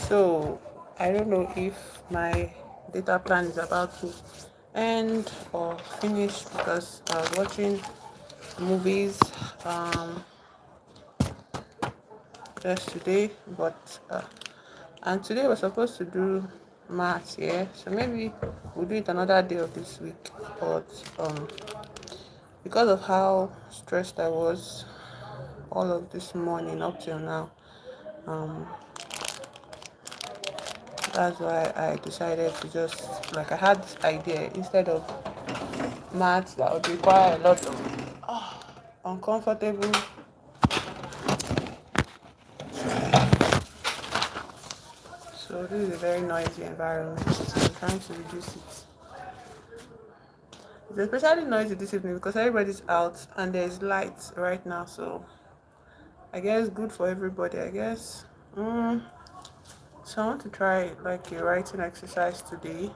So I don't know if my data plan is about to end or finish because I was watching movies um just today, but and today we're supposed to do maths, yeah. So maybe we'll do it another day of this week. But because of how stressed I was all of this morning up till now, um that's why I decided to just like I had this idea instead of maths that would require a lot of uncomfortable. So this is a very noisy environment. So I'm trying to reduce it. It's especially noisy this evening because everybody's out and there's lights right now. So I guess good for everybody. I guess. So I want to try like a writing exercise today.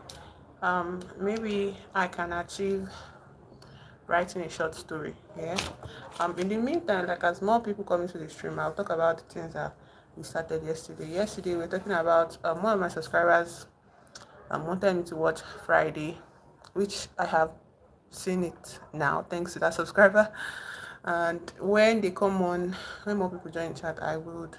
Maybe I can achieve writing a short story. Yeah. In the meantime, like as more people come into the stream, I'll talk about the things that we started yesterday. Yesterday we were talking about one of my subscribers wanted me to watch Friday, which I have seen it now thanks to that subscriber. And when they come on, when more people join chat, I would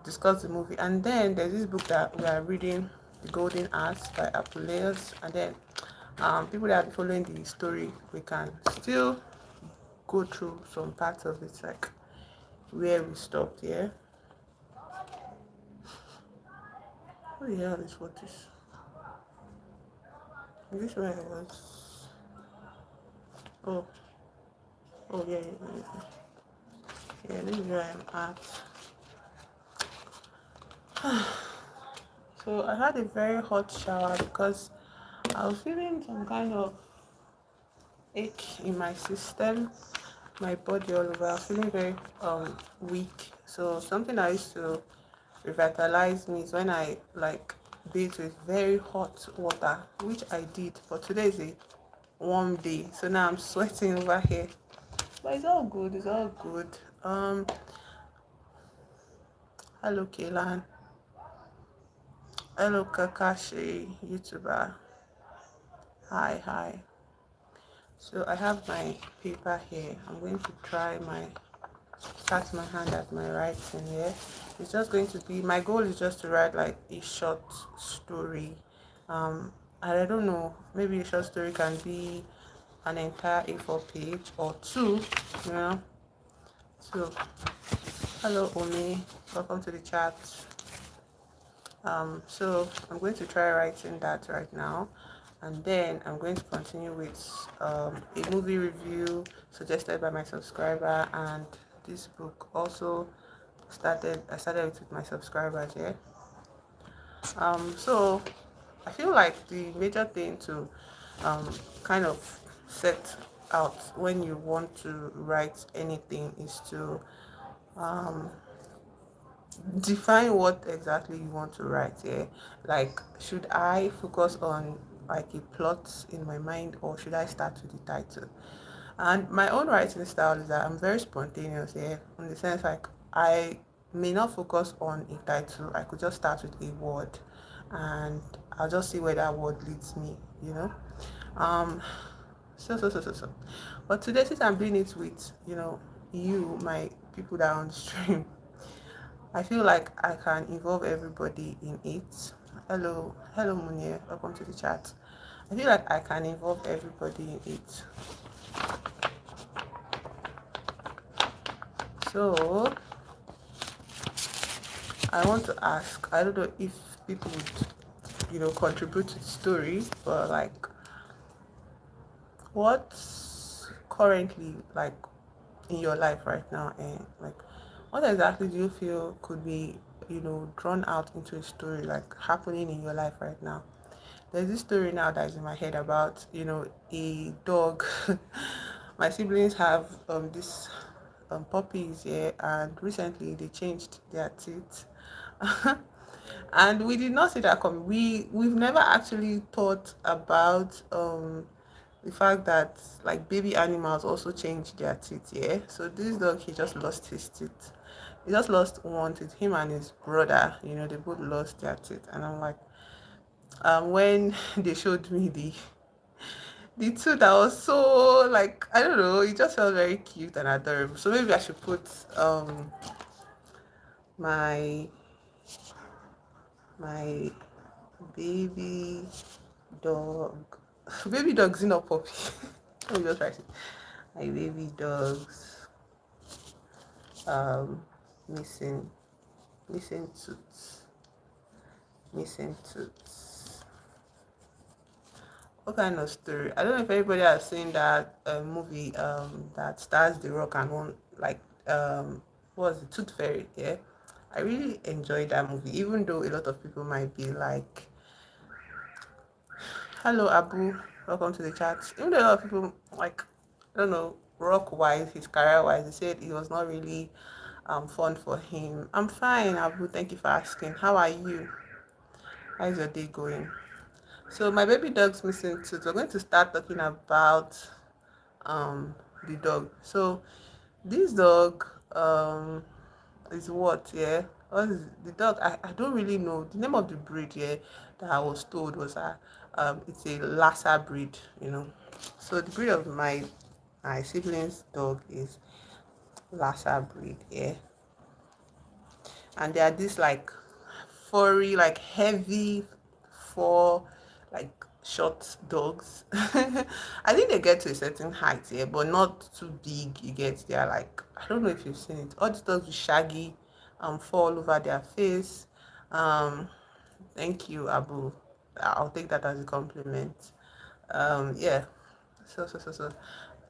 discuss the movie. And then there's this book that we are reading, The Golden Arts by Apuleius. And then people that are following the story, we can still go through some parts of it, like where we stopped. Yeah. What the hell is what is? This where I was. Oh, oh yeah, yeah, yeah. Yeah, this is where I'm at. So I had a very hot shower because I was feeling some kind of ache in my system, my body all over. I was feeling very weak. So something that used to revitalize me is when I like bathe with very hot water, which I did. But today is a warm day, so now I'm sweating over here. But it's all good. It's all good. Hello, Kaylan. Hello, Kakashi, YouTuber. Hi, hi. So I have my paper here. I'm going to try my start my hand at my writing here. It's just going to be my goal is just to write like a short story. And I don't know, maybe a short story can be an entire A4 page or two, you know. So hello Omi, welcome to the chat. So I'm going to try writing that right now, and then I'm going to continue with a movie review suggested by my subscriber, and this book also I started it with my subscribers. Yeah. So I feel like the major thing to kind of set out when you want to write anything is to define what exactly you want to write. Yeah, like should I focus on like a plot in my mind, or should I start with the title? And my own writing style is that I'm very spontaneous. Yeah, in the sense like I may not focus on a title. I could just start with a word and I'll just see where that word leads me, you know. um so but today, since I'm doing it with you, my people that are on the stream, I feel like I can involve everybody in it. Hello, Munir. Welcome to the chat. I feel like I can involve everybody in it. So I want to ask. I don't know if people would, contribute to the story, but like, what's currently like in your life right now, and like, what exactly do you feel could be, drawn out into a story like happening in your life right now? There's this story now that is in my head about, a dog. My siblings have this puppies here, and recently they changed their teeth. And we did not see that coming. We've never actually thought about the fact that like baby animals also change their teeth. Yeah, so this dog, he just lost his teeth he just lost one tooth. Him and his brother, they both lost their teeth. And I'm like, when they showed me the tooth, that was so, like, I don't know, it just felt very cute and adorable. So maybe I should put my my baby dog baby dog's not puppy. Let me just write it. My baby dog's um missing missing tooth. Missing tooth. What kind of story? I don't know if anybody has seen that movie that stars The Rock and one, like, what was it, Tooth Fairy? Yeah, I really enjoyed that movie, even though a lot of people might be like, hello Abu, welcome to the chat. Even though a lot of people, like, I don't know, Rock wise, his career wise, they said it was not really fun for him. I'm fine, Abu, thank you for asking. How are you? How's your day going? So my baby dog's missing tooth. We're going to start talking about um the dog. So this dog is what, yeah, what is the dog? I don't really know the name of the breed, yeah, that I was told was it's a Lhasa breed. So the breed of my siblings dog is Lhasa breed, yeah. And they are this, like, furry, like, heavy fur, like, short dogs. I think they get to a certain height, yeah, but not too big. You get, they are like, I don't know if you've seen it, all these dogs with shaggy fur all over their face. um Thank you, Abu. I'll take that as a compliment. Yeah. So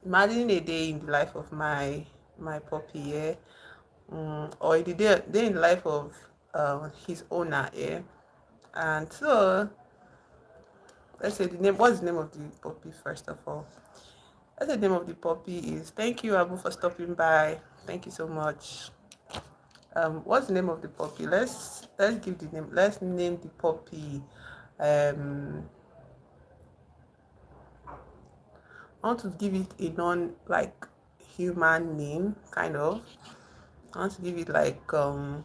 imagine a day in the life of my puppy, yeah. Or the day in the life of his owner, yeah. And so let's say the name. What's the name of the puppy first of all? Let's say the name of the puppy is. Thank you, Abu, for stopping by. Thank you so much. What's the name of the puppy? Let's give the name. Let's name the puppy. Um, I want to give it a non, like, human name, kind of. I want to give it like what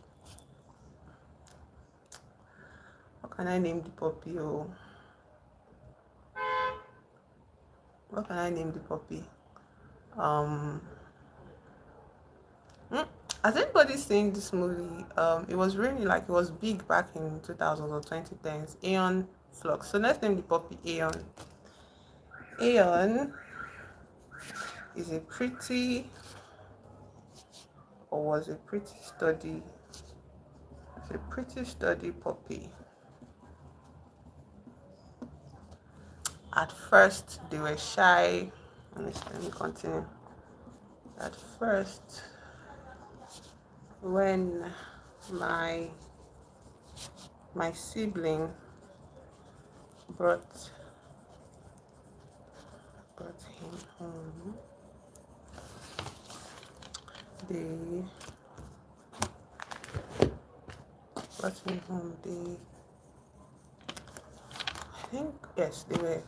can I name the puppy? Oh, what can I name the puppy? Um, mm, has anybody seen this movie? It was really, like, it was big back in 2000s or 2010s. Aeon Flux. So let's name the puppy Aeon. Aeon is a pretty, or was a pretty sturdy. It's a pretty sturdy puppy. At first, they were shy. Let me continue. At first, when my sibling brought him home, they brought him home. I think, yes, they were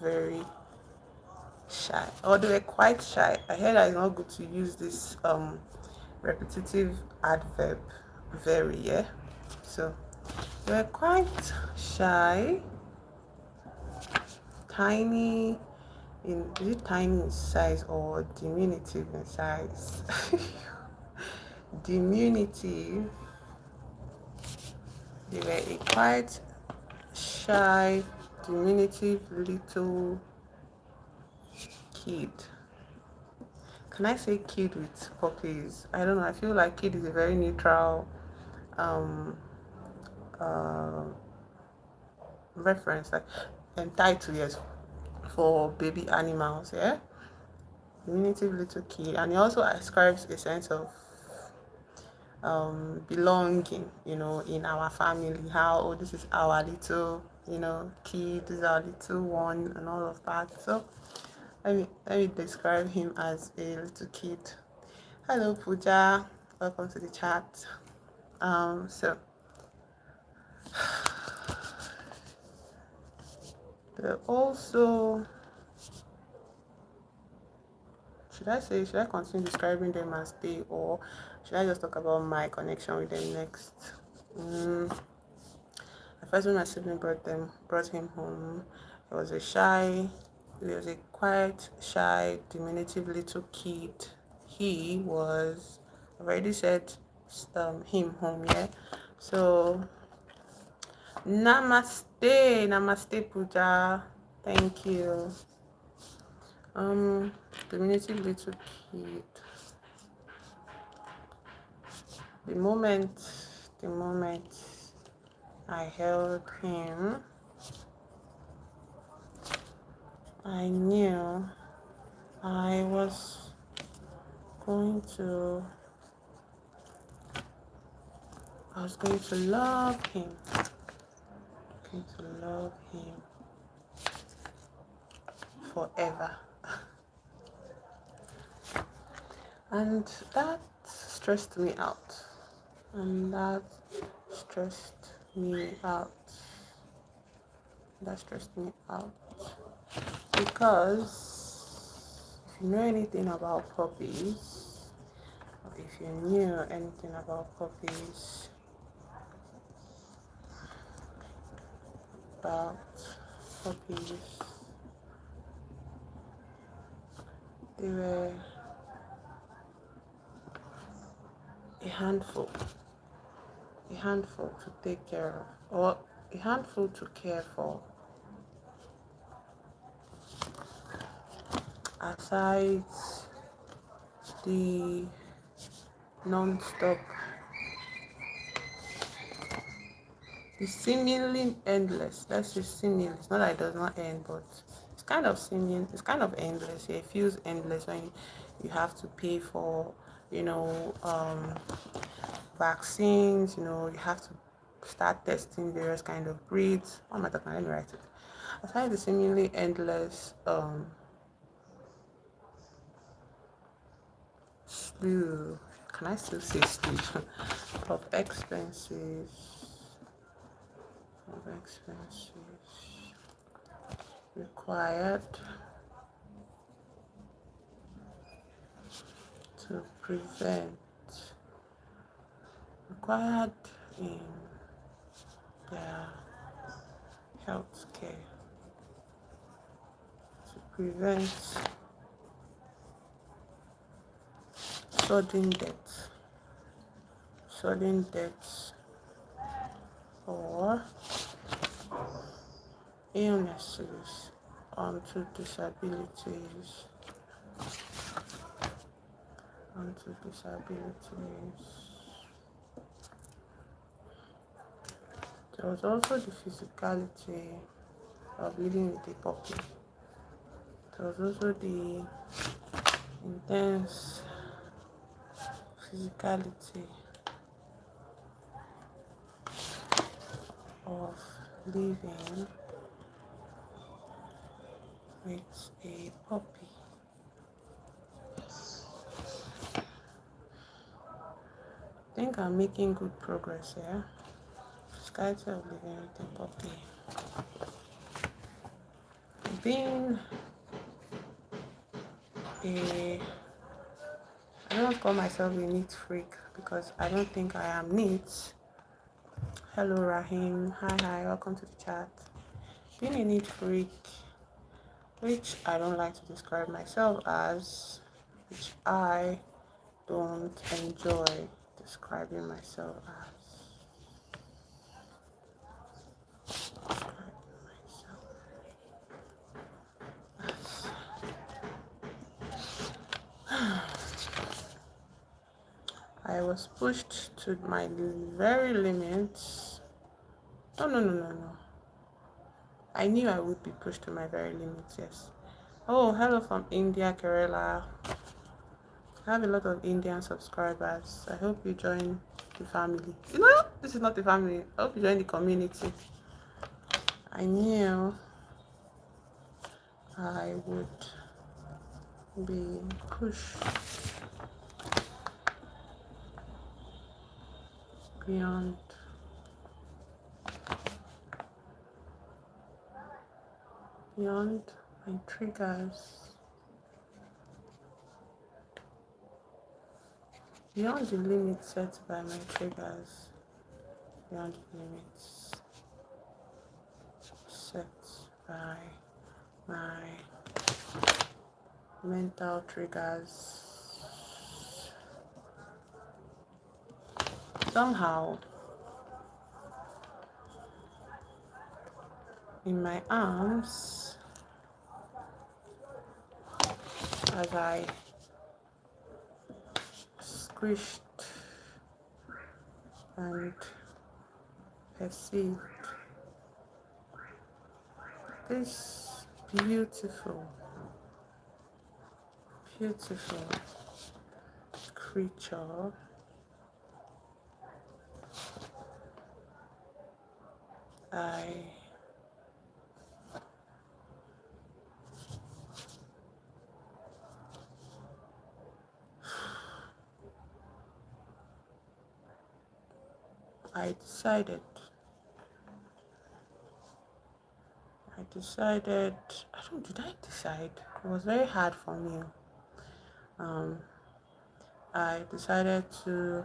very shy, or they were quite shy. I heard that it's not good to use this repetitive adverb, very, yeah. So they were quite shy, tiny is it tiny in size or diminutive in size? Diminutive. They were a quite shy, diminutive little kid. Can I say kid with puppies? I don't know. I feel like kid is a very neutral um uh reference, like, and title, yes, for baby animals, yeah. Diminutive little kid, and it also ascribes a sense of belonging, in our family. How, oh, this is our little, kid, this is our little one, and all of that. So let me describe him as a little kid. Hello, Pooja. Welcome to the chat. So also, should I continue describing them as they, or Should I just talk about my connection with them next? At first, when my sibling brought him home, he was a quiet, shy, diminutive little kid. He was, I've already said him home, yeah. So namaste, namaste Pooja. Thank you. Diminutive little kid. The moment I held him, I knew I was going to love him. Going to love him forever. And that stressed me out. That stressed me out because if you know anything about puppies, or if you knew anything about puppies, they were a handful to take care of, or a handful to care for. Aside the non-stop, the seemingly endless, let's say seemingly, it's not that it does not end, but it's kind of endless. Yeah, it feels endless when you have to pay for, vaccines, you have to start testing various kind of breeds. What am I talking about? Let me write it. Aside the seemingly endless slew, can I still say slew, of expenses required to prevent, required in their health care, to prevent sudden death or illnesses onto disabilities. There was also the physicality of living with a puppy. There was also the intense physicality of living with a puppy. I think I'm making good progress here. Physicality of living with a puppy. Being I don't call myself a neat freak because I don't think I am neat. Hello Rahim, hi, welcome to the chat. Being a neat freak, which I don't like to describe myself as, which I don't enjoy describing myself I was pushed to my very limits. No. I knew I would be pushed to my very limits, yes. Oh, hello from India, Kerala. I have a lot of Indian subscribers. I hope you join the family. This is not the family. I hope you join the community. I knew I would be pushed beyond my triggers, beyond the limits set by my triggers, beyond the limits set by my mental triggers. Somehow, in my arms, as I squished and perceived this beautiful, beautiful creature, I decided, did I decide? It was very hard for me. I decided to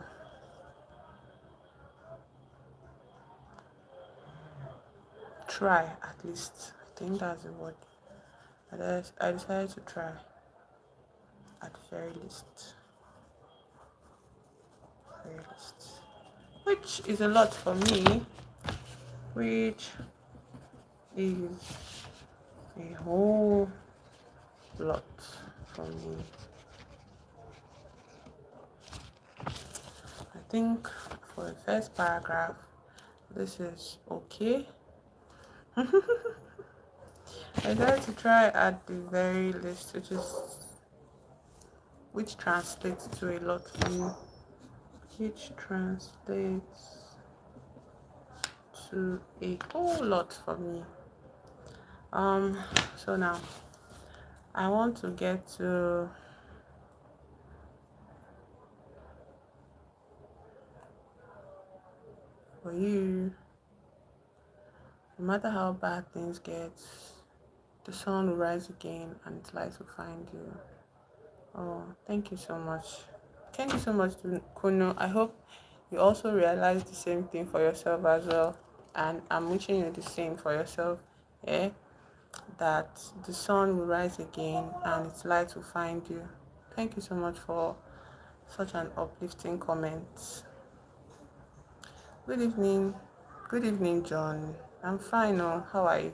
try, at least. I think that's the word. I decided to try, at very least. Very least. Which is a lot for me. Which is a whole lot for me. I think for the first paragraph, this is okay. I decided to try at the very least, which translates to a lot for me. Which translates to a whole lot for me. So now I want to get to for you, no matter how bad things get, the sun will rise again and its light will find you. Oh, thank you so much. Thank you so much to Kuno. I hope you also realize the same thing for yourself as well. And I'm wishing you the same for yourself. Yeah? That the sun will rise again and its light will find you. Thank you so much for such an uplifting comment. Good evening. Good evening, John. I'm fine. Oh, how are you?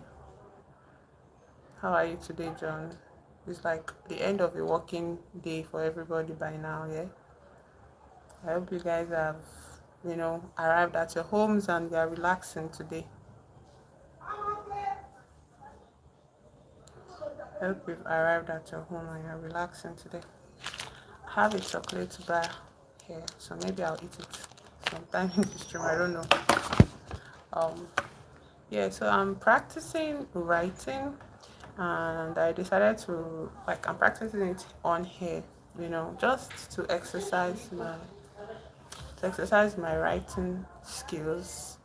How are you today, John? It's like the end of a working day for everybody by now, yeah? I hope you guys have, arrived at your homes and you are relaxing today. I hope you've arrived at your home and you're relaxing today. I have a chocolate bar here, so maybe I'll eat it sometime in the stream. I don't know. Yeah, so I'm practicing writing and I decided to, I'm practicing it on here, just to exercise my writing skills.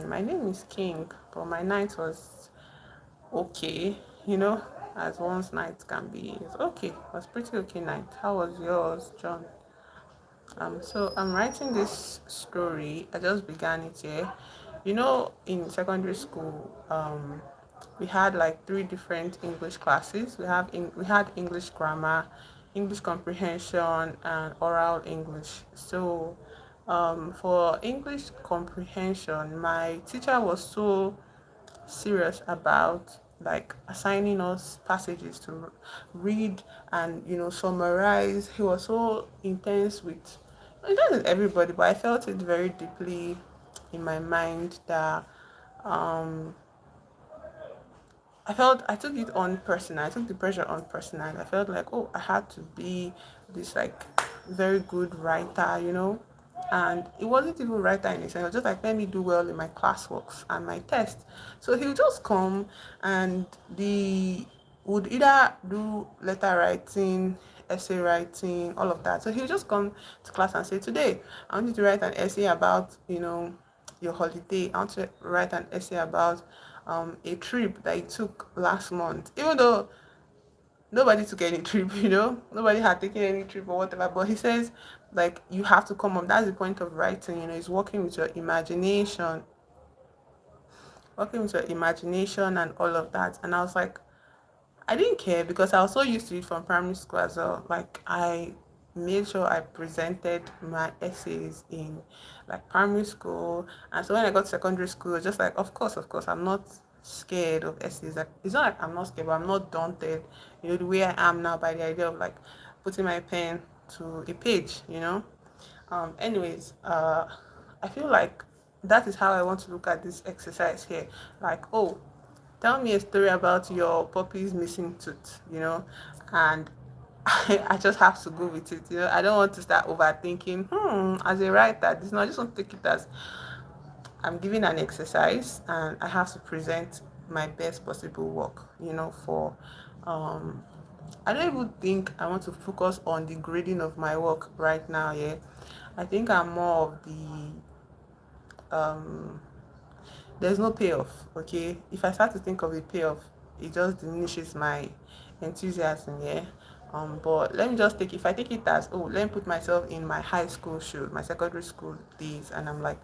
My name is King, but my night was okay, as one's night can be. It's okay. It was pretty okay night. How was yours, John? So I'm writing this story. I just began it here. In secondary school, we had like three different English classes. We had English grammar, English comprehension, and oral English. So, for English comprehension, my teacher was so serious about assigning us passages to read and summarize. He was so intense with, it doesn't everybody, but I felt it very deeply in my mind that I took it on personal. I took the pressure on personal. I felt like, oh, I had to be this very good writer, And it wasn't even writer in a sense. It was just like, let me do well in my classworks and my test. So he would just come and the would either do letter writing, essay writing, all of that. So he would just come to class and say, today I want you to write an essay about, your holiday. I want to write an essay about a trip that you took last month. Even though nobody took any trip, nobody had taken any trip or whatever. But he says, like, you have to come up. That's the point of writing, it's working with your imagination, and all of that. And I was like, I didn't care because I was so used to it from primary school as well. Like, I made sure I presented my essays in like primary school, and so when I got to secondary school, just like, of course, I'm not scared of essays. Like, it's not like I'm not scared, but I'm not daunted. The way I am now by the idea of like putting my pen to a page. Anyways, I feel like that is how I want to look at this exercise here. Like, oh, tell me a story about your puppy's missing tooth, and I just have to go with it. I don't want to start overthinking. As a writer, this, no, I just want to take it as I'm giving an exercise and I have to present my best possible work, for I don't even think I want to focus on the grading of my work right now. Yeah, I think I'm more of the there's no payoff. Okay, if I start to think of a payoff, it just diminishes my enthusiasm. Yeah. But let me just take, if I take it as, oh, let me put myself in my high school shoes, my secondary school days, and I'm like,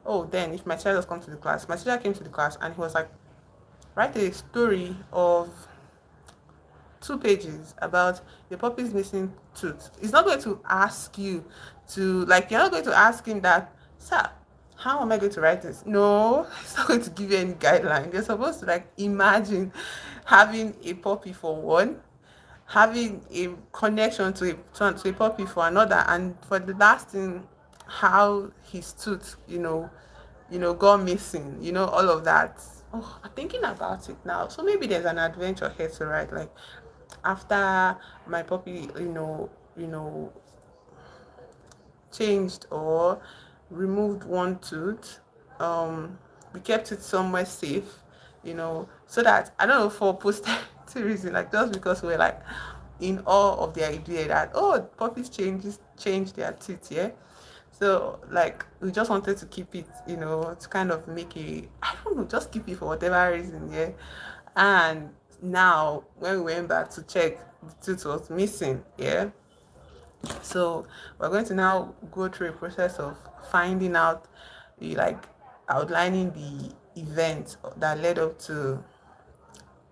oh, then if my teacher just come to the class, my teacher came to the class and he was like, write a story of 2 pages about your puppy's missing tooth. He's not going to ask you to, like, you're not going to ask him that, sir, how am I going to write this? No, he's not going to give you any guideline. You're supposed to like imagine having a puppy for one, having a connection to a puppy for another, and for the last thing, how his tooth, gone missing, all of that. Oh, I'm thinking about it now. So maybe there's an adventure here to write, like, after my puppy, changed or removed one tooth, we kept it somewhere safe, so that, I don't know, for posterity reason, like, just because we're like in awe of the idea that, oh, puppies change their teeth, yeah. So like we just wanted to keep it, to kind of make a, I don't know, just keep it for whatever reason, yeah. And now when we went back to check, the tooth was missing, yeah. So we're going to now go through a process of finding out, like, outlining the event that led up to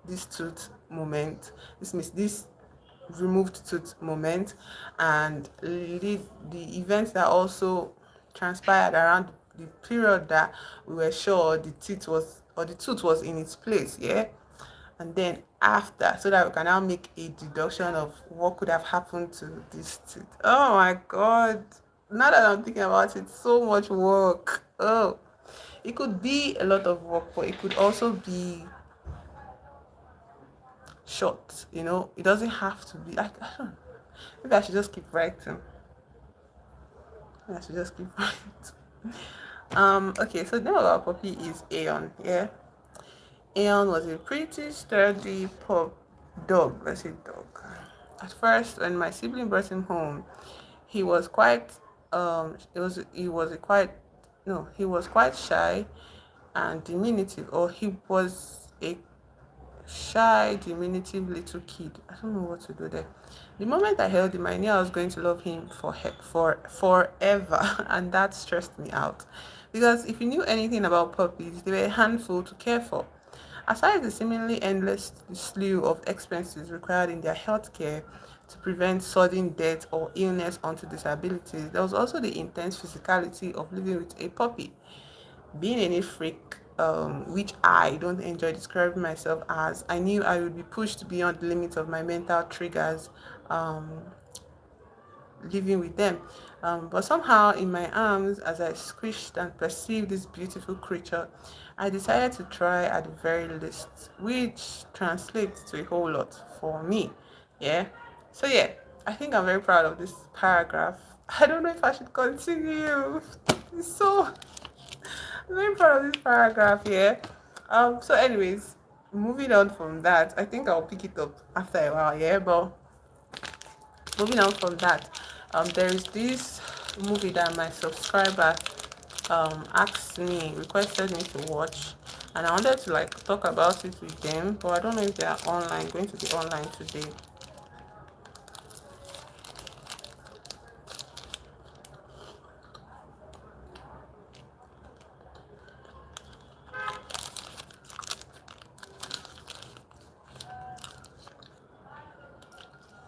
this tooth moment, this removed tooth moment, and lead the events that also transpired around the period that we were sure the tooth was in its place, yeah. And then after, so that we can now make a deduction of what could have happened to this tooth. Oh my god, now that I'm thinking about it, so much work. Oh, it could be a lot of work, but it could also be short, it doesn't have to be like, I don't know. Maybe I should just keep writing. Okay, so the name of our puppy is Aeon. Yeah, Aeon was a pretty sturdy dog. Let's say dog. At first, when my sibling brought him home, he was quite he was quite shy and diminutive, or he was a shy, diminutive little kid. I don't know what to do there. The moment I held him, I knew I was going to love him for forever, and that stressed me out. Because if you knew anything about puppies, they were a handful to care for. Aside the seemingly endless slew of expenses required in their healthcare to prevent sudden death or illness onto disabilities, there was also the intense physicality of living with a puppy. Being a neat freak, which I don't enjoy describing myself as, I knew I would be pushed beyond the limits of my mental triggers, living with them. But somehow, in my arms, as I squished and perceived this beautiful creature, I decided to try at the very least, which translates to a whole lot for me. Yeah. So yeah, I think I'm very proud of this paragraph. I don't know if I should continue. It's so, I'm very proud of this paragraph. Yeah. So anyways, moving on from that, I think I'll pick it up after a while. Yeah. But moving on from that, there is this movie that my subscriber requested me to watch, and I wanted to like talk about it with them, but I don't know if they are online, going to be online today.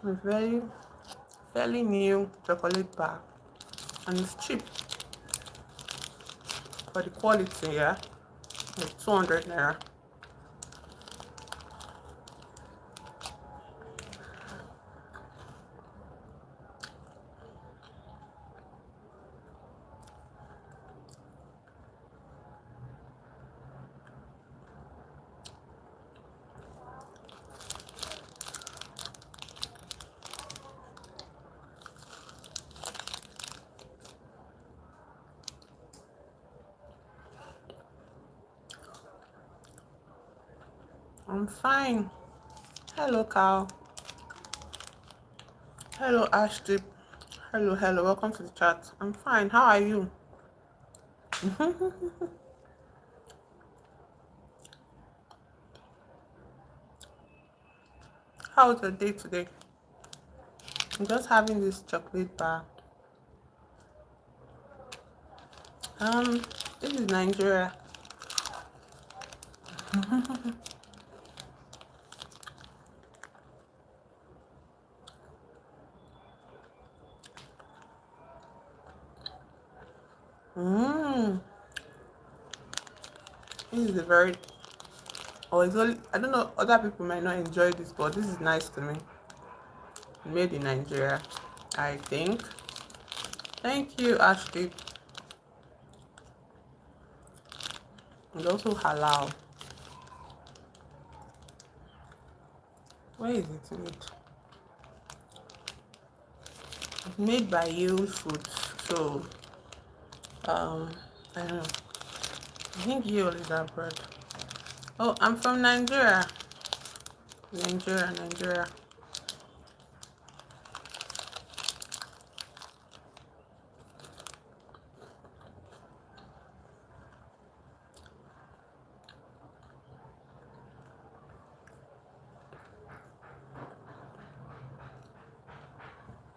A very fairly new chocolate bar, and it's cheap for the quality. Yeah, like 200 naira. I'm fine. Hello, Carl. Hello, Ashley. Hello, hello. Welcome to the chat. I'm fine. How are you? How was your day today? I'm just having this chocolate bar. Um, this is Nigeria. Mmm. This is a very, or it's only, I don't know, other people might not enjoy this, but this is nice to me. Made in Nigeria, I think. Thank you, Ashley. It's also halal. Where is it made? It's made by Yield Foods. So, I don't know. I think Yield is our bread. Oh, I'm from Nigeria. Nigeria.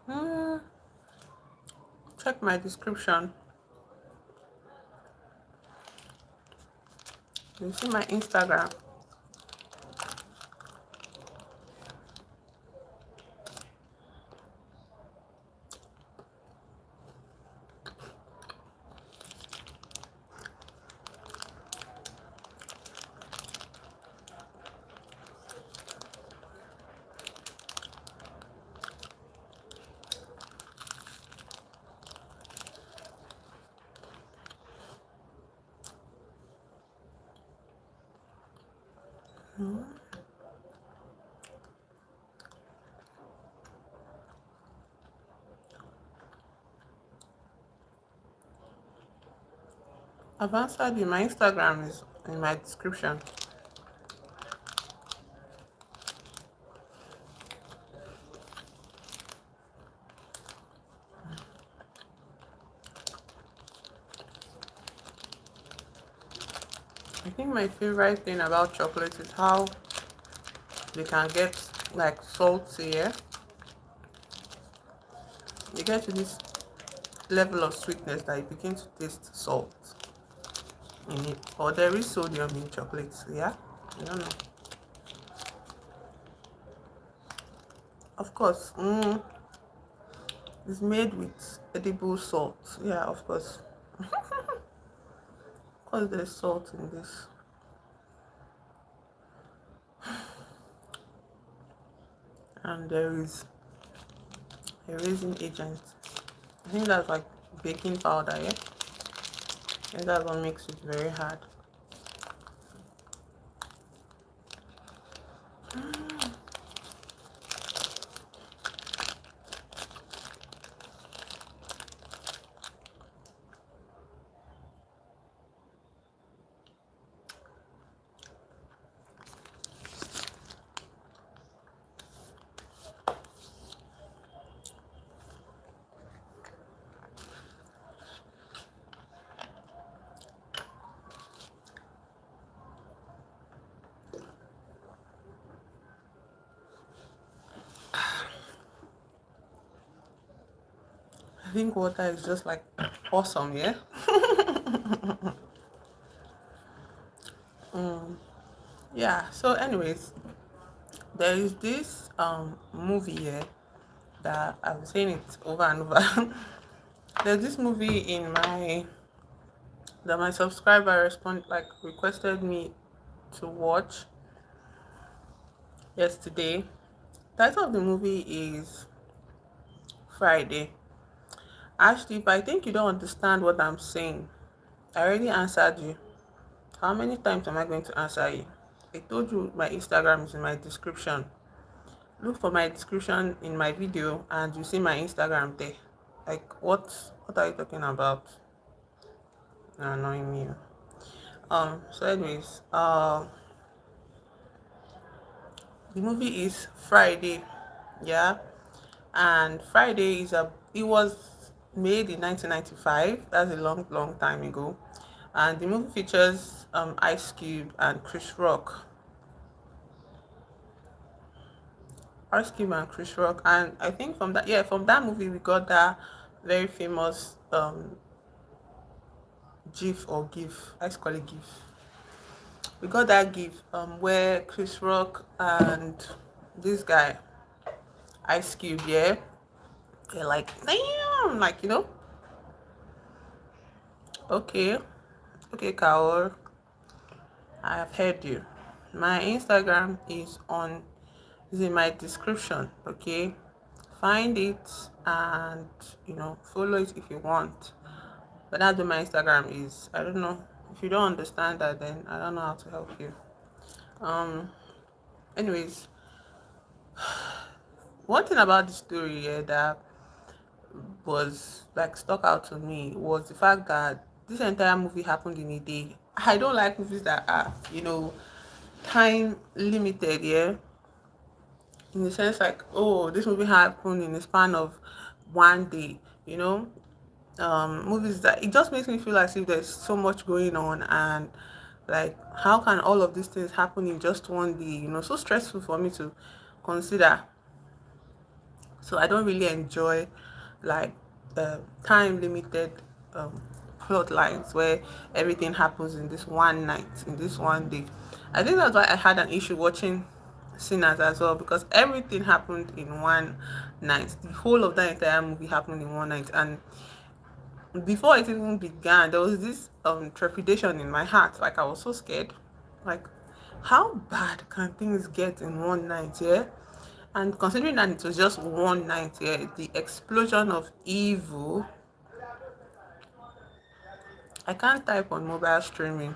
Hmm. Check my description. You see my Instagram. I've answered you. My Instagram is in my description. I think my favorite thing about chocolate is how they can get like salty. Yeah, you get to this level of sweetness that you begin to taste salt in it. Or there is sodium in chocolates. Yeah, I don't know. Of course, it's made with edible salt. Yeah, of course. Of course, there's salt in this, and there is a raising agent. I think that's like baking powder. Yeah, and that's what makes it very hard. I think water is just like awesome. Yeah. Yeah. So, anyways, there is this movie here. that I've been saying it over and over. There's this movie in my that my subscriber requested me to watch yesterday. Title of the movie is Friday. Ashley, if I think you don't understand what I'm saying, I already answered you. How many times am I going to answer you? I told you my Instagram is in my description. Look for my description in my video and you see my Instagram there. Like what are you talking about? You're annoying me. So anyways, the movie is Friday. Yeah. And Friday it was made in 1995. That's a long, long time ago. And the movie features Ice Cube and Chris Rock. Ice Cube and Chris Rock, and I think from that movie we got that very famous GIF or GIF. I used to call it GIF. We got that GIF where Chris Rock and this guy Ice Cube, yeah, they're like, damn, like okay, okay, Kaor, I have heard you. My Instagram is in my description. Okay, find it and follow it if you want. But that's what my Instagram is. I don't know if you don't understand that. Then I don't know how to help you. Um. Anyways, one thing about the story here that was like stuck out to me was the fact that this entire movie happened in a day. I don't like movies that are time limited. Yeah, in the sense like, oh, this movie happened in the span of one day. Movies that it just makes me feel as if there's so much going on, and like how can all of these things happen in just one day, so stressful for me to consider. So I don't really enjoy like time limited um, plot lines where everything happens in this one night, in this one day. I think that's why I had an issue watching Sinners as well, because everything happened in one night. The whole of that entire movie happened in one night, and before it even began, there was this trepidation in my heart. Like I was so scared. Like, how bad can things get in one night? Yeah, and considering that it was just one night, yeah, the explosion of evil. I can't type on mobile streaming.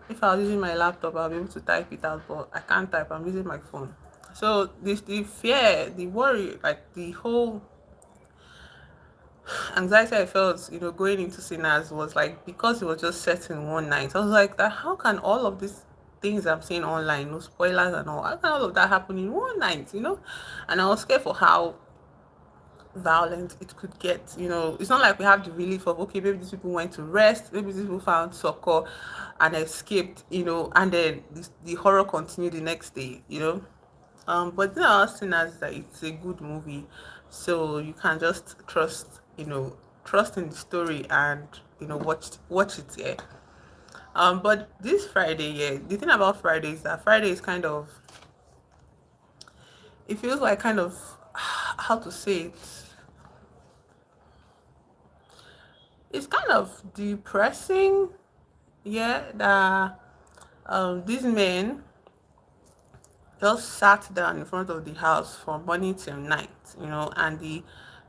If I was using my laptop, I'll be able to type it out, but I can't type. I'm using my phone. So this the fear, the worry, like the whole anxiety I felt, going into Sinners was like because it was just set in one night. I was like, that how can all of these things I'm seeing online, no spoilers and all, how can all of that happen in one night, And I was scared for how violent it could get. It's not like we have the relief of okay, maybe these people went to rest, maybe these people found succor and escaped, and then the horror continued the next day, but the other thing is that it's a good movie, so you can just trust in the story and watch it. Yeah. But this Friday, yeah, the thing about Friday is that Friday is kind of, it feels like kind of, how to say it, it's kind of depressing. Yeah, that these men just sat down in front of the house from morning till night, and the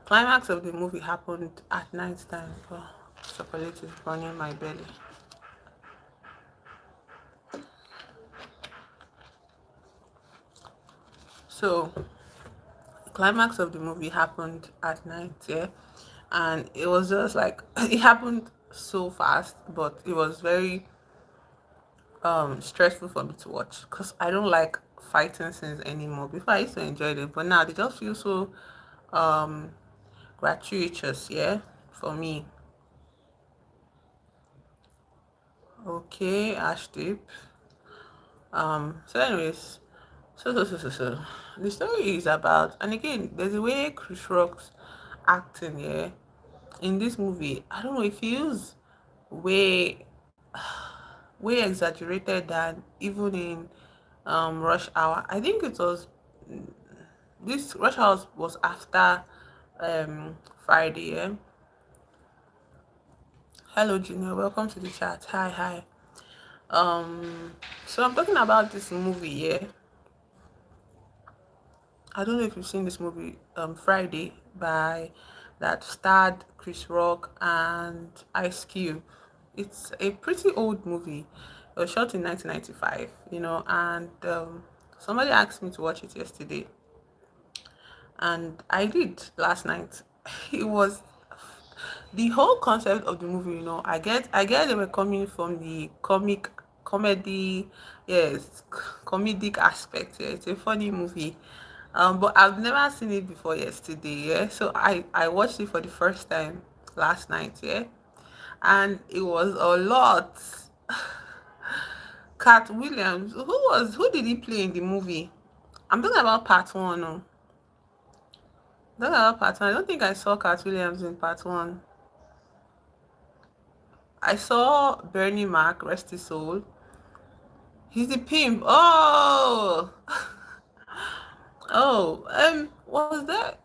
climax of the movie happened at night time. Oh, chocolate is burning my belly. So the climax of the movie happened at night, yeah, and it was just like it happened so fast, but it was very stressful for me to watch because I don't like fighting scenes anymore. Before I used to enjoy them, but now they just feel so um gratuitous, yeah, for me. Okay, Ash Deep. So anyways, so the story is about, and again there's a way Chris Rock's acting, yeah, in this movie, I don't know, it feels way way exaggerated than even in Rush Hour. I think it was this rush hours was after Friday. Yeah. Hello, Junior. Welcome to the chat. Hi, hi. So I'm talking about this movie. Yeah, I don't know if you've seen this movie, Friday, by that starred Chris Rock and Ice Cube. It's a pretty old movie. It was shot in 1995, and somebody asked me to watch it yesterday, and I did last night. It was the whole concept of the movie. I get they were coming from the comedy, yes, comedic aspect. Yeah, it's a funny movie, but I've never seen it before yesterday. Yeah, so I watched it for the first time last night. Yeah, and it was a lot. Cat Williams, who did he play in the movie? I'm talking about part one. No, talking about part one. I don't think I saw Cat Williams in part one. I saw Bernie Mac, rest his soul. He's the pimp. Oh, oh. Was that?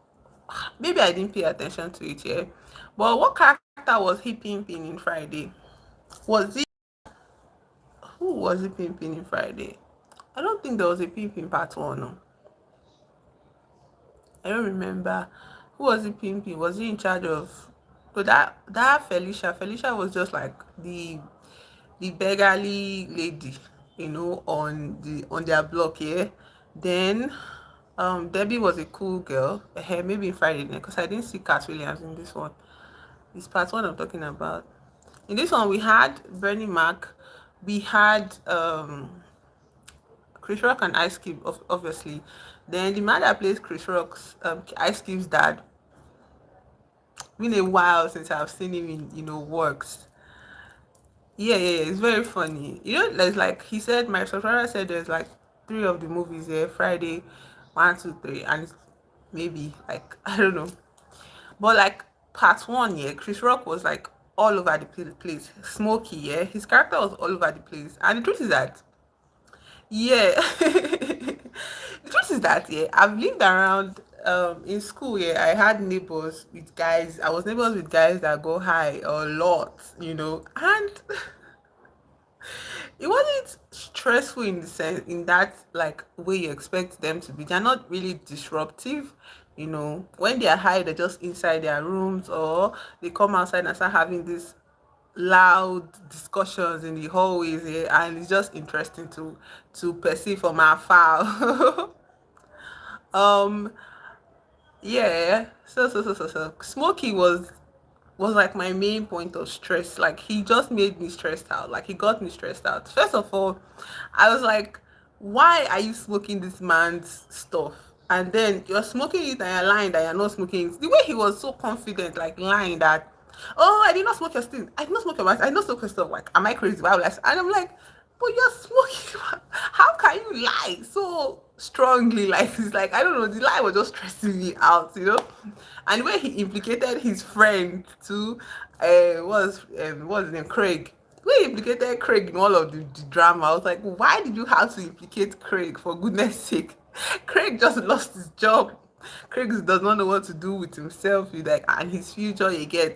Maybe I didn't pay attention to it yet. But what character was he pimping in Friday? Was he? Who was he pimping in Friday? I don't think there was a pimp in part one. No. I don't remember. Who was he pimping? Was he in charge of? So that Felicia. Felicia was just like the beggarly lady, on their block, yeah. Then Debbie was a cool girl. Maybe in Friday night, because I didn't see Cat Williams in this one. This part one I'm talking about. In this one we had Bernie Mac, we had Chris Rock and Ice Cube, obviously. Then the man that plays Chris Rock's Ice Cube's dad. Been a while since I've seen him in works. Yeah, it's very funny. There's like he said, my subscriber said there's like three of the movies here, Friday, one, two, three, and it's maybe like I don't know. But like part one, yeah, Chris Rock was like all over the place. Smokey, yeah, his character was all over the place. And the truth is that, yeah, the truth is that, yeah, I've lived around in school, yeah, I had neighbors with guys. I was neighbors with guys that go high a lot, and it wasn't stressful in the sense in that like way you expect them to be. They're not really disruptive. When they're high, they're just inside their rooms, or they come outside and start having these loud discussions in the hallways here, and it's just interesting to perceive from afar. um yeah, so Smokey was like my main point of stress. Like he just made me stressed out. Like he got me stressed out. First of all, I was like, why are you smoking this man's stuff? And then you're smoking it and you're lying that you're not smoking it. The way he was so confident, like lying that, oh, I did not smoke your thing. I did not smoke your mask. I did not smoke your stuff. Like, am I crazy? Why would I? And I'm like, but you're smoking. How can you lie so strongly? Like it's like I don't know. The lie was just stressing me out. And the way he implicated his friend too, what's his name, Craig. The way he implicated Craig in all of the drama, I was like, why did you have to implicate Craig, for goodness sake? Craig just lost his job. Craig does not know what to do with himself, and his future again.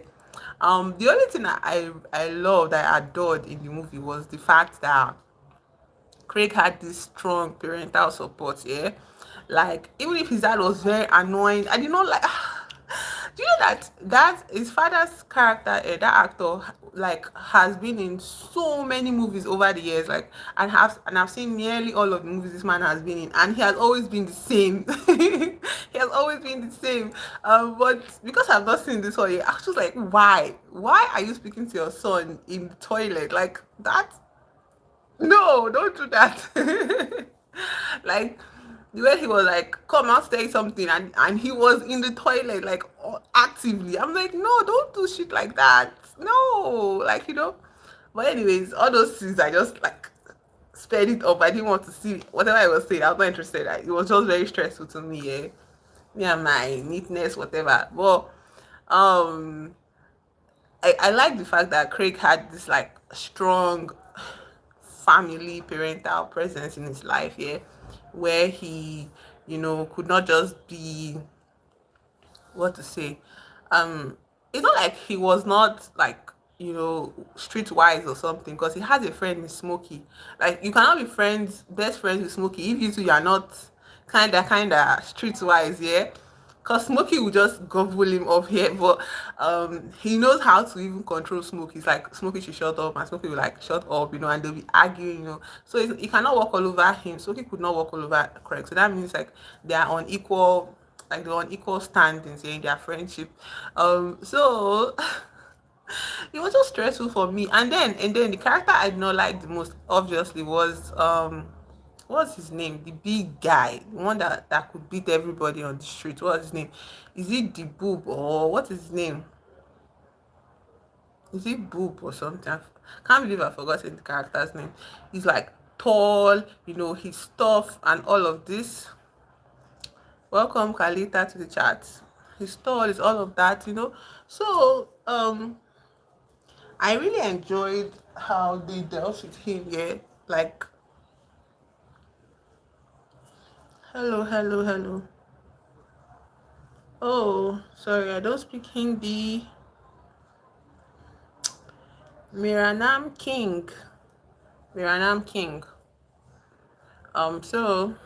The only thing I loved, I adored in the movie was the fact that Craig had this strong parental support, yeah. Like even if his dad was very annoying, I did not like. Do you know that his father's character, that actor, like has been in so many movies over the years, like I've seen nearly all of the movies this man has been in, and he has always been the same. He has always been the same. But because I've not seen this one yet, I was just like, why are you speaking to your son in the toilet like that? No, don't do that. Like the way he was like, come I'll say something, and he was in the toilet like actively. I'm like, no, don't do shit like that. No, like But anyways, all those things I just like sped it up. I didn't want to see whatever I was saying. I was not interested. It was just very stressful to me, yeah. Me and my neatness, whatever. But um I like the fact that Craig had this like strong family parental presence in his life, yeah, where he could not just be, what to say, um it's not like he was not like, streetwise or something, because he has a friend in Smokey. Like, you cannot be friends, best friends with Smokey, if you two are not kinda streetwise, yeah. Because Smokey will just gobble him up here, but he knows how to even control Smokey. He's like, Smokey should shut up, and Smokey will like shut up, and they'll be arguing, so he cannot walk all over him. Smokey could not walk all over Craig, so that means like they are on equal, like they're on equal standings, in their friendship. So it was just stressful for me. And then the character I did not like the most, obviously, was what's his name, the big guy, the one that could beat everybody on the street. What's his name? Is it the boob, or what is his name? Is it boob or something? Can't believe I forgot the character's name. He's like tall, his stuff and all of this. Welcome Kalita to the chat. His tall is all of that. So I really enjoyed how they dealt with him. Yeah, like, hello, hello, hello. Oh, sorry, I don't speak Hindi. Miranam King. Miranam King. So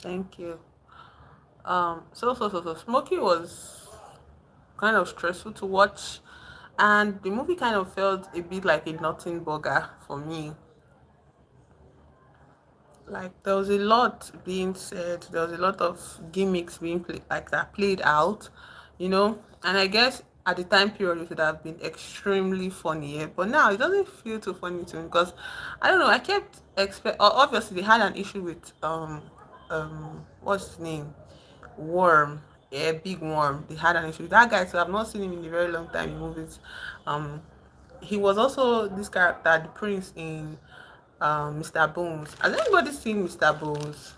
thank you. So Smokey was kind of stressful to watch, and the movie kind of felt a bit like a nothing burger for me. Like, there was a lot being said, there was a lot of gimmicks being played, like that played out, and I guess at the time period it would have been extremely funny, yeah? But now it doesn't feel too funny to me, because I don't know, I kept obviously they had an issue with what's his name, Worm, yeah, Big Worm. They had an issue with that guy, so I've not seen him in a very long time in movies. um he was also this character, the prince in Mr. Bones. Has anybody seen Mr. Bones?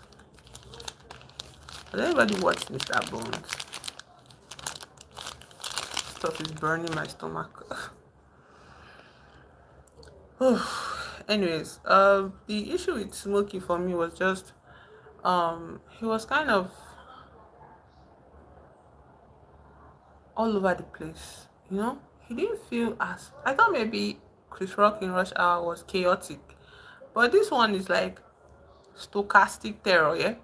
Has anybody watched Mr. Bones? Stuff is burning my stomach. Anyways, the issue with Smokey for me was just he was kind of all over the place. He didn't feel as, I thought maybe Chris Rock in Rush Hour was chaotic, but this one is like stochastic terror, yeah.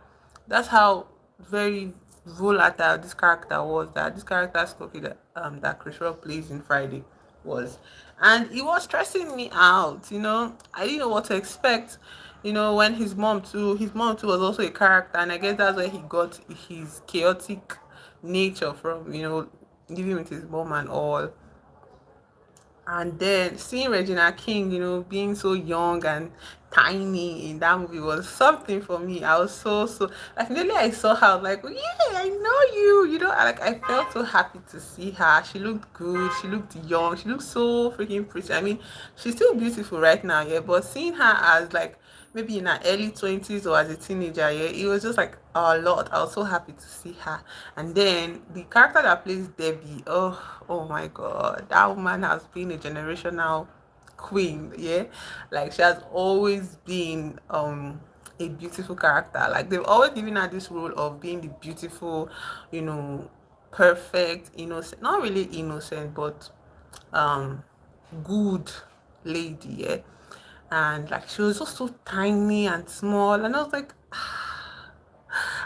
That's how very volatile this character was, that this character Smokey, that Chris Rock plays in Friday, was. And it was stressing me out. I didn't know what to expect. When his mom too was also a character, and I guess that's where he got his chaotic nature from, living with his mom and all. And then seeing Regina King, being so young and tiny in that movie was something for me. I was so like, nearly I saw her, I was like, yeah, I know you. I felt so happy to see her. She looked good. She looked young. She looked so freaking pretty. I mean, she's still beautiful right now, yeah. But seeing her as like maybe in her early 20s or as a teenager, yeah, it was just like a lot. I was so happy to see her. And then the character that plays Debbie, oh my god, that woman has been a generational queen, yeah. Like, she has always been a beautiful character. Like, they've always given her this role of being the beautiful, perfect, innocent, not really innocent, but um good lady, yeah. And like, she was just so tiny and small, and I was like,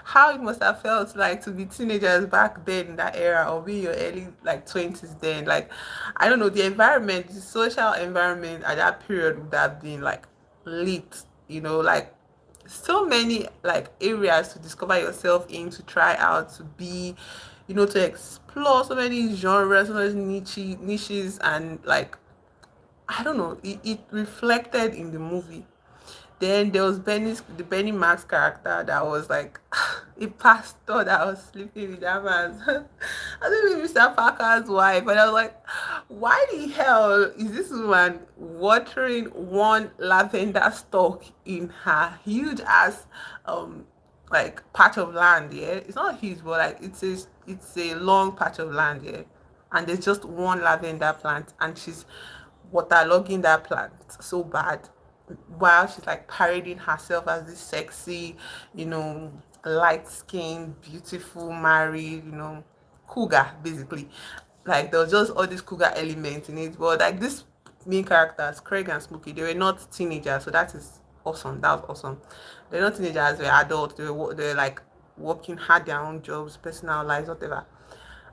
how it must have felt like to be teenagers back then in that era, or be your early like 20s then. Like, I don't know, the environment, the social environment at that period would have been like lit, like so many like areas to discover yourself in, to try out, to be, to explore so many genres, so many niches, and like, I don't know, it reflected in the movie. Then there was the Benny Max character that was like a pastor that was sleeping with that man. I think Mr. Parker's wife, and I was like, why the hell is this woman watering one lavender stalk in her huge ass like patch of land? Yeah, it's not huge, but like it's a long patch of land, yeah, and there's just one lavender plant, and she's waterlogging that plant so bad. while she's like parading herself as this sexy, you know, light skinned, beautiful, married, cougar basically. Like there was just all these cougar elements in it. But like this main characters, Craig and Smokey, they were not teenagers, so that is awesome. That was awesome. They're not teenagers, they're adults, they're like working, had their own jobs, personal lives, whatever.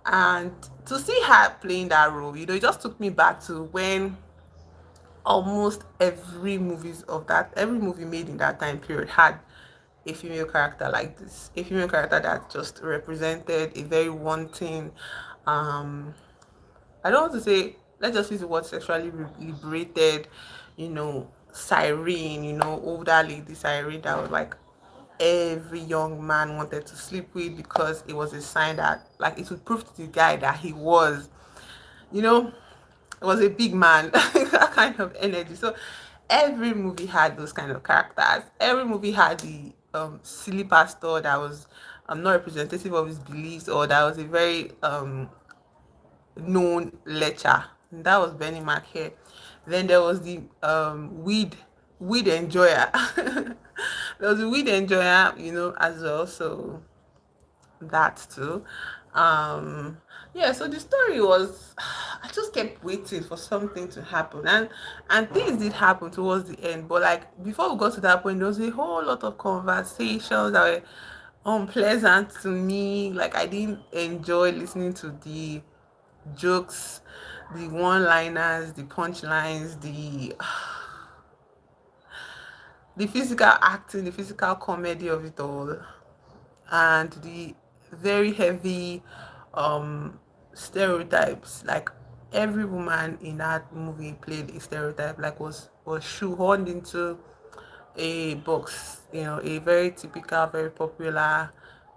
And to see her playing that role, it just took me back to when almost every movie made in that time period had a female character like this, a female character that just represented a very wanting, um I don't want to say, let's just use the word sexually liberated, siren, older lady siren that was like every young man wanted to sleep with, because it was a sign that like it would prove to the guy that he was, you know was a big man, that kind of energy. So every movie had those kind of characters. Every movie had the silly pastor that was not representative of his beliefs, or that was a very known lecher. That was Benny McHare. Then there was the weed enjoyer. There was a weed enjoyer, as well. So that too. um yeah, so the story was, I just kept waiting for something to happen, and things did happen towards the end. But like before we got to that point, there was a whole lot of conversations that were unpleasant to me. Like I didn't enjoy listening to the jokes, the one liners, the punchlines, the physical acting, the physical comedy of it all, and the very heavy stereotypes. Like every woman in that movie played a stereotype, like was shoehorned into a box, a very typical, very popular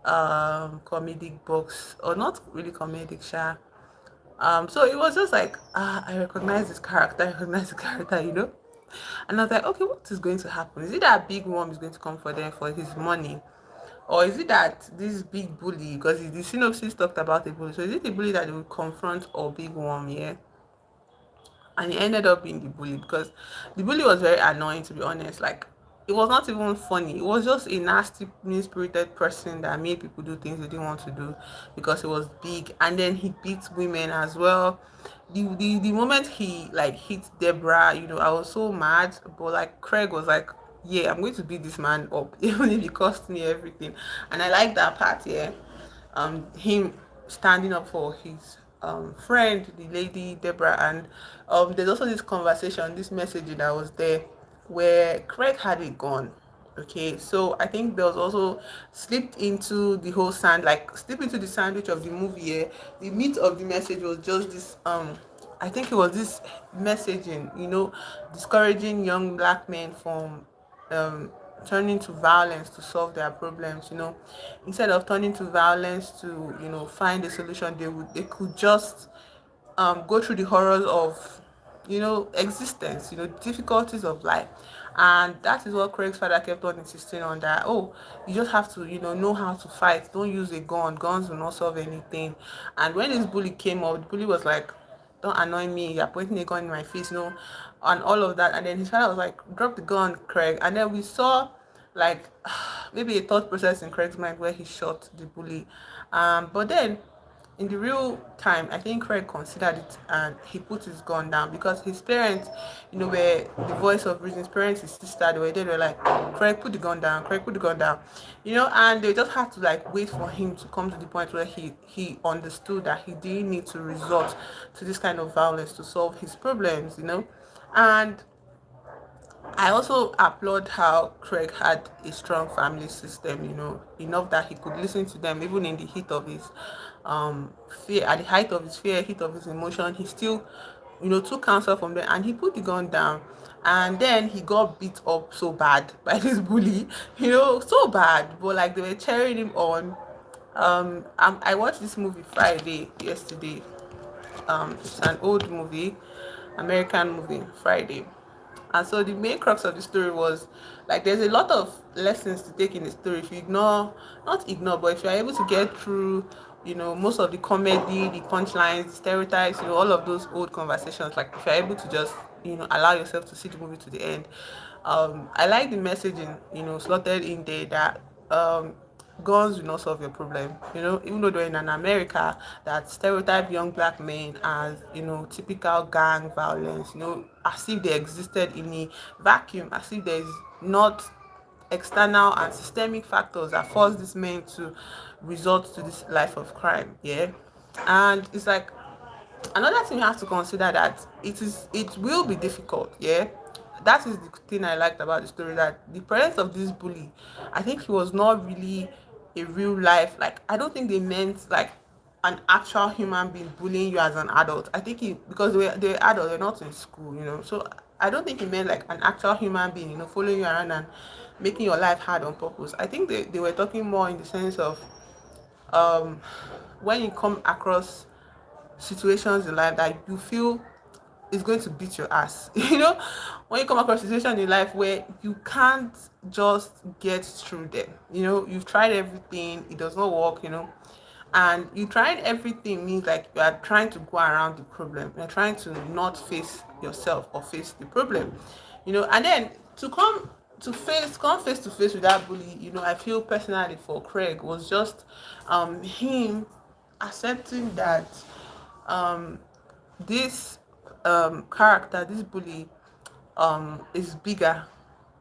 comedic box, or not really comedic, sha. So it was just like, I recognize this character, I recognize the character, and I was like, okay, what is going to happen? Is it that big worm is going to come for them for his money? Or is it that this big bully, because the synopsis talked about a bully, so is it a bully that they will confront, or big worm? Yeah. And he ended up being the bully, because the bully was very annoying, to be honest. Like it was not even funny, it was just a nasty, mean-spirited person that made people do things they didn't want to do because he was big. And then he beats women as well. The moment he like hit Deborah, I was so mad. But like Craig was like, yeah, I'm going to beat this man up even if it cost me everything. And I like that part. Yeah. Him standing up for his friend, the lady Deborah. And there's also this conversation, this message that was there, where Craig had a gun. Okay, so I think there was also slipped into the whole slip into the sandwich of the movie. Yeah. The meat of the message was just this. I think it was this messaging, discouraging young black men from um turning to violence to solve their problems. Instead of turning to violence to find a solution, they could just go through the horrors of existence, difficulties of life. And that is what Craig's father kept on insisting on, that, oh, you just have to know how to fight, don't use a gun, guns will not solve anything. And when this bully came up, the bully was like, don't annoy me, you're pointing a gun in my face, and all of that. And then his father was like, drop the gun, Craig. And then we saw like maybe a thought process in Craig's mind where he shot the bully. But then in the real time, I think Craig considered it and he put his gun down, because his parents, were the voice of reason. His parents, his sister, they were like, Craig, put the gun down, Craig, put the gun down, and they just had to like wait for him to come to the point where he understood that he didn't need to resort to this kind of violence to solve his problems. And I also applaud how Craig had a strong family system, enough that he could listen to them even in the heat of his fear, at the height of his fear, heat of his emotion. He still, took counsel from them, and he put the gun down. And then he got beat up so bad by this bully, so bad, but like they were cheering him on. I watched this movie Friday yesterday. It's an old movie, American movie, Friday. And so the main crux of the story was like there's a lot of lessons to take in the story if you not ignore, but if you're able to get through, most of the comedy, the punchlines, the stereotypes, all of those old conversations. Like if you're able to just, allow yourself to see the movie to the end, I like the messaging, slotted in there that um guns will not solve your problem. Even though they're in an America that stereotype young black men as, typical gang violence, as if they existed in a vacuum, as if there's not external and systemic factors that force these men to resort to this life of crime. Yeah. And it's like, another thing you have to consider, that it will be difficult. Yeah, that is the thing I liked about the story, that the parents of this bully, I think he was not really a real life, like, I don't think they meant like an actual human being bullying you as an adult. I think he, because they're adults, they're not in school, so I don't think he meant like an actual human being, following you around and making your life hard on purpose. I think they were talking more in the sense of, um when you come across situations in life that you feel is going to beat your ass. When you come across a situation in life where you can't just get through them, you've tried everything, it does not work, and you tried everything means like you are trying to go around the problem, you're trying to not face yourself or face the problem, and then to come face to face with that bully. I feel personally for Craig was just him accepting that um this character, this bully, is bigger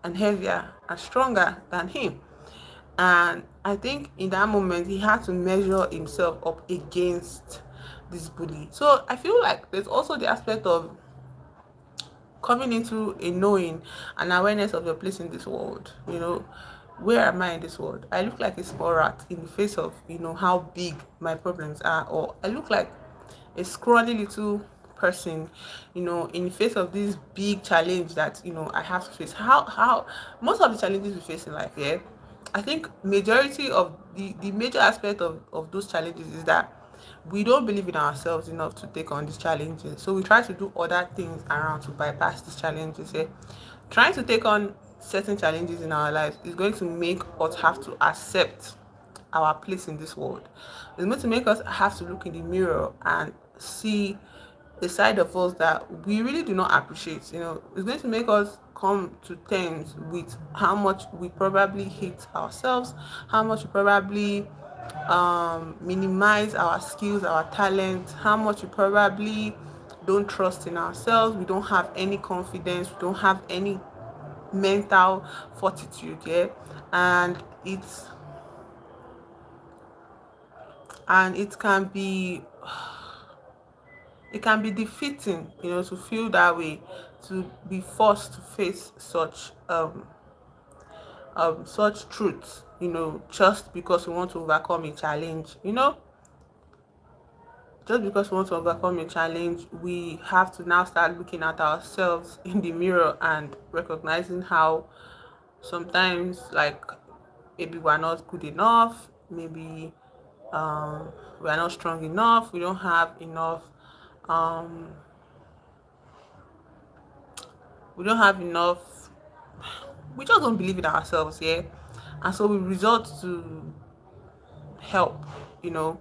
and heavier and stronger than him. And I think in that moment he had to measure himself up against this bully. So I feel like there's also the aspect of coming into a knowing and awareness of your place in this world. Where am I in this world? I look like a small rat in the face of, how big my problems are, or I look like a scrawny little person, in the face of this big challenge that, I have to face. How most of the challenges we face in life, yeah, I think majority of the major aspect of those challenges is that we don't believe in ourselves enough to take on these challenges. So we try to do other things around to bypass these challenges. Yeah? Trying to take on certain challenges in our lives is going to make us have to accept our place in this world. It's going to make us have to look in the mirror and see the side of us that we really do not appreciate. It's going to make us come to terms with how much we probably hate ourselves, how much we probably minimize our skills, our talent, how much we probably don't trust in ourselves, we don't have any confidence, we don't have any mental fortitude. Yeah. and it's and it can be defeating, to feel that way, to be forced to face such truths, just because we want to overcome a challenge. Just because we want to overcome a challenge, we have to now start looking at ourselves in the mirror and recognizing how sometimes, like, maybe we're not good enough, maybe we're not strong enough, we don't have enough um we don't have enough we just don't believe in ourselves. Yeah. And so we resort to help, you know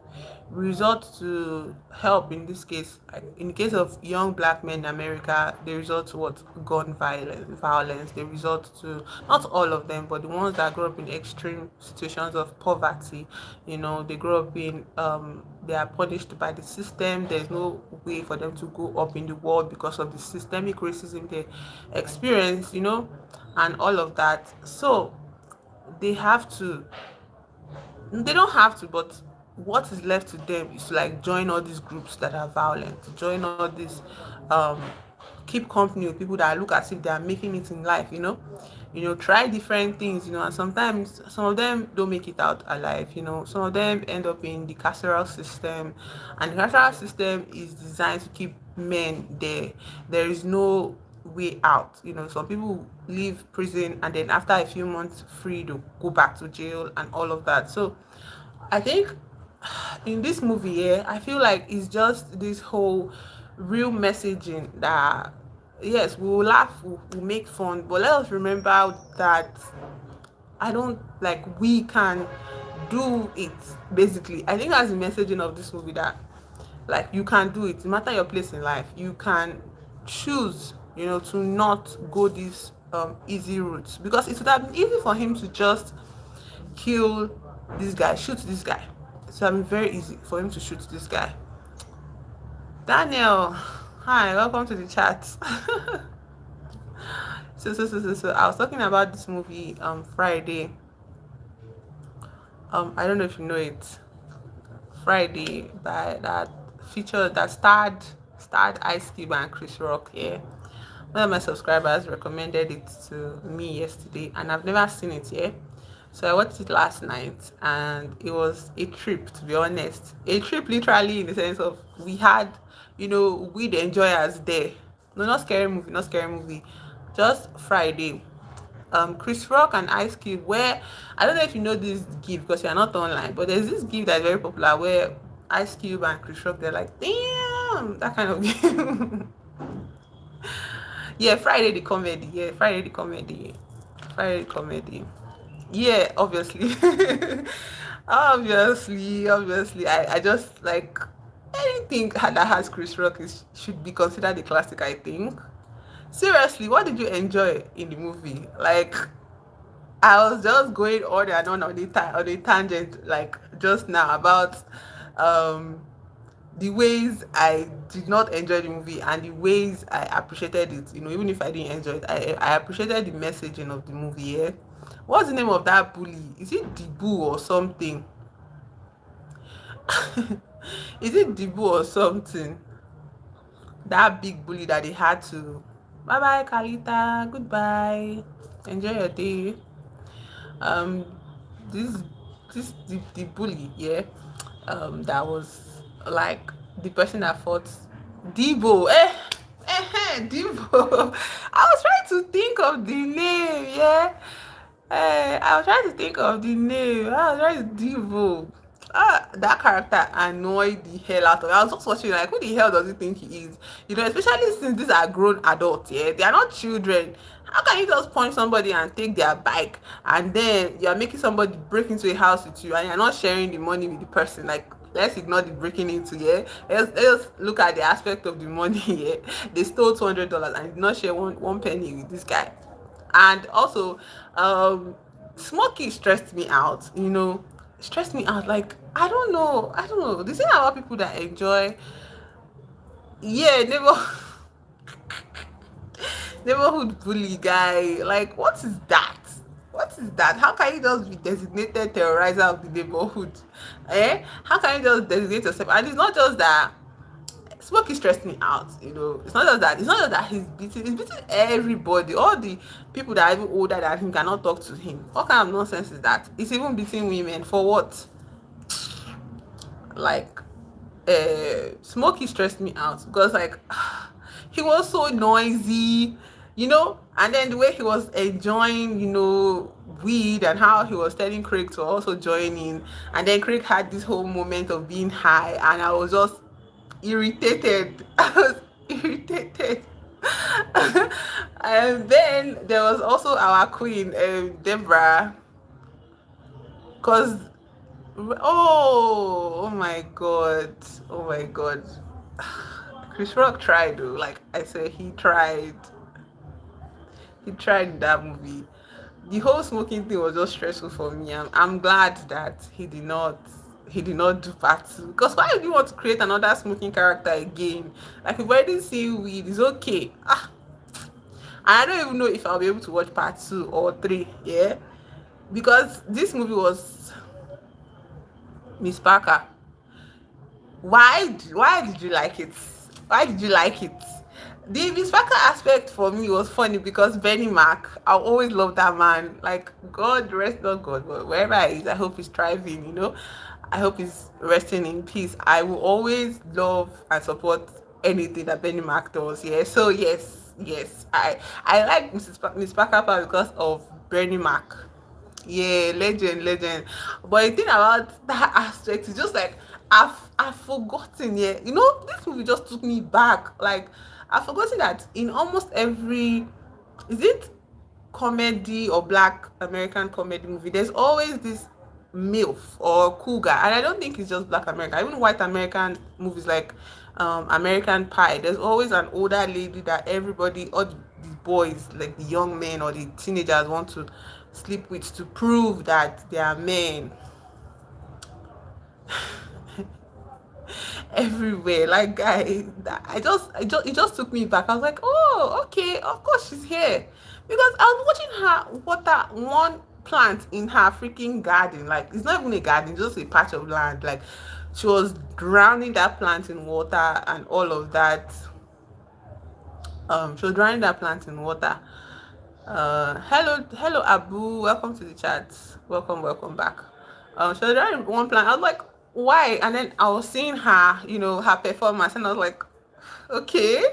resort to help. In this case, like in the case of young black men in America, they resort to what? Gun violence. They resort to, not all of them, but the ones that grow up in extreme situations of poverty. They grow up in, they are punished by the system. There's no way for them to go up in the world because of the systemic racism they experience, and all of that. So they have to they don't have to, but what is left to them is to, like, join all these groups that are violent, to join all these, um keep company with people that look as if they are making it in life. Try different things, and sometimes some of them don't make it out alive. Some of them end up in the carceral system, and the carceral system is designed to keep men there. There is no way out. Some people leave prison and then after a few months free to go back to jail and all of that. So I think in this movie, yeah, I feel like it's just this whole real messaging that, yes, we will laugh, we'll make fun, but let us remember that I don't like we can do it. Basically, I think that's the messaging of this movie, that, like, you can do it no matter your place in life. You can choose, to not go this easy route, because it would have been easy for him to just kill this guy, shoot this guy. It would have been very easy for him to shoot this guy. Daniel, hi, welcome to the chat. So I was talking about this movie Friday. I don't know if you know it. Friday, by that feature that starred Ice Cube and Chris Rock. Yeah, one of my subscribers recommended it to me yesterday, and I've never seen it yet. So I watched it last night, and it was a trip, to be honest. A trip, literally, in the sense of we had, we the enjoyers there. No, not scary movie, not scary movie. Just Friday. Chris Rock and Ice Cube, where I don't know if you know this gif because you're not online, but there's this gif that's very popular where Ice Cube and Chris Rock, they're like, damn, that kind of gif. Yeah, Friday the comedy. Yeah, Friday the comedy. Friday the comedy. Yeah, obviously. Obviously. I just like anything that has Chris Rock should be considered a classic, I think. Seriously, what did you enjoy in the movie? Like, I was just going on and on on a tangent, like just now, about um the ways I did not enjoy the movie and the ways I appreciated it. Even if I didn't enjoy it, I appreciated the messaging of the movie. Yeah, what's the name of that bully? Is it Dibu or something? Is it Dibu or something? That big bully that they had to. Bye bye, Kalita. Goodbye. Enjoy your day. um this the bully, yeah, that was like the person that fought Debo. Debo. I was trying to think of the name, yeah. I was trying to think of the name. I was trying to Debo. That character annoyed the hell out of me. I was just watching like, who the hell does he think he is? Especially since these are grown adults, yeah, they are not children. How can you just punch somebody and take their bike, and then you're making somebody break into a house with you, and you're not sharing the money with the person? Like, let's ignore the breaking into, yeah. Let's look at the aspect of the money. Yeah, they stole $200 and did not share one penny with this guy. And also, Smokey stressed me out. Stressed me out. Like, I don't know. The thing about people that enjoy, yeah, neighborhood bully guy. Like, what is that? What is that? How can you just be designated terrorizer of the neighborhood? How can you just designate yourself? And it's not just that. Smokey stressed me out. It's not just that. It's not just that he's beating everybody. All the people that are even older than him cannot talk to him. What kind of nonsense is that? It's even beating women for what? Like, Smokey stressed me out because, like, he was so noisy, and then the way he was enjoying, weed, and how he was telling Craig to also join in, and then Craig had this whole moment of being high, and I was just irritated. I was irritated. And then there was also our queen, Deborah, because oh my god, Chris Rock tried though. Like I said, he tried in that movie. The whole smoking thing was just stressful for me. I'm glad that he did not do part two, because why would you want to create another smoking character again? Like, we've already seen weed, it's okay. I don't even know if I'll be able to watch part 2 or 3, yeah, because this movie was Miss Parker. Why did you like it? Why did you like it? The Miss Parker aspect for me was funny because Benny Mac, I always love that man. Like, God rest, not God, but wherever he is, I hope he's thriving. I hope he's resting in peace. I will always love and support anything that Benny Mac does. Yeah. So yes, I like Miss Parker because of Benny Mac. Yeah, legend. But the thing about that aspect is just like, I've forgotten. Yeah, this movie just took me back. Like, I've forgotten that in almost every, is it comedy or Black American comedy movie, there's always this MILF or cool guy, and I don't think it's just Black American. Even white American movies like American Pie, there's always an older lady that everybody, all the boys, like the young men or the teenagers, want to sleep with to prove that they are men. Everywhere, like it just took me back. I was like, oh, okay, of course she's here, because I was watching her water one plant in her freaking garden. Like, it's not even a garden, just a patch of land. Like, she was drowning that plant in water and all of that. She was drowning that plant in water. Hello Abu, welcome to the chat. Welcome back. So during one plan, I was like, why? And then I was seeing her, her performance, and I was like, okay.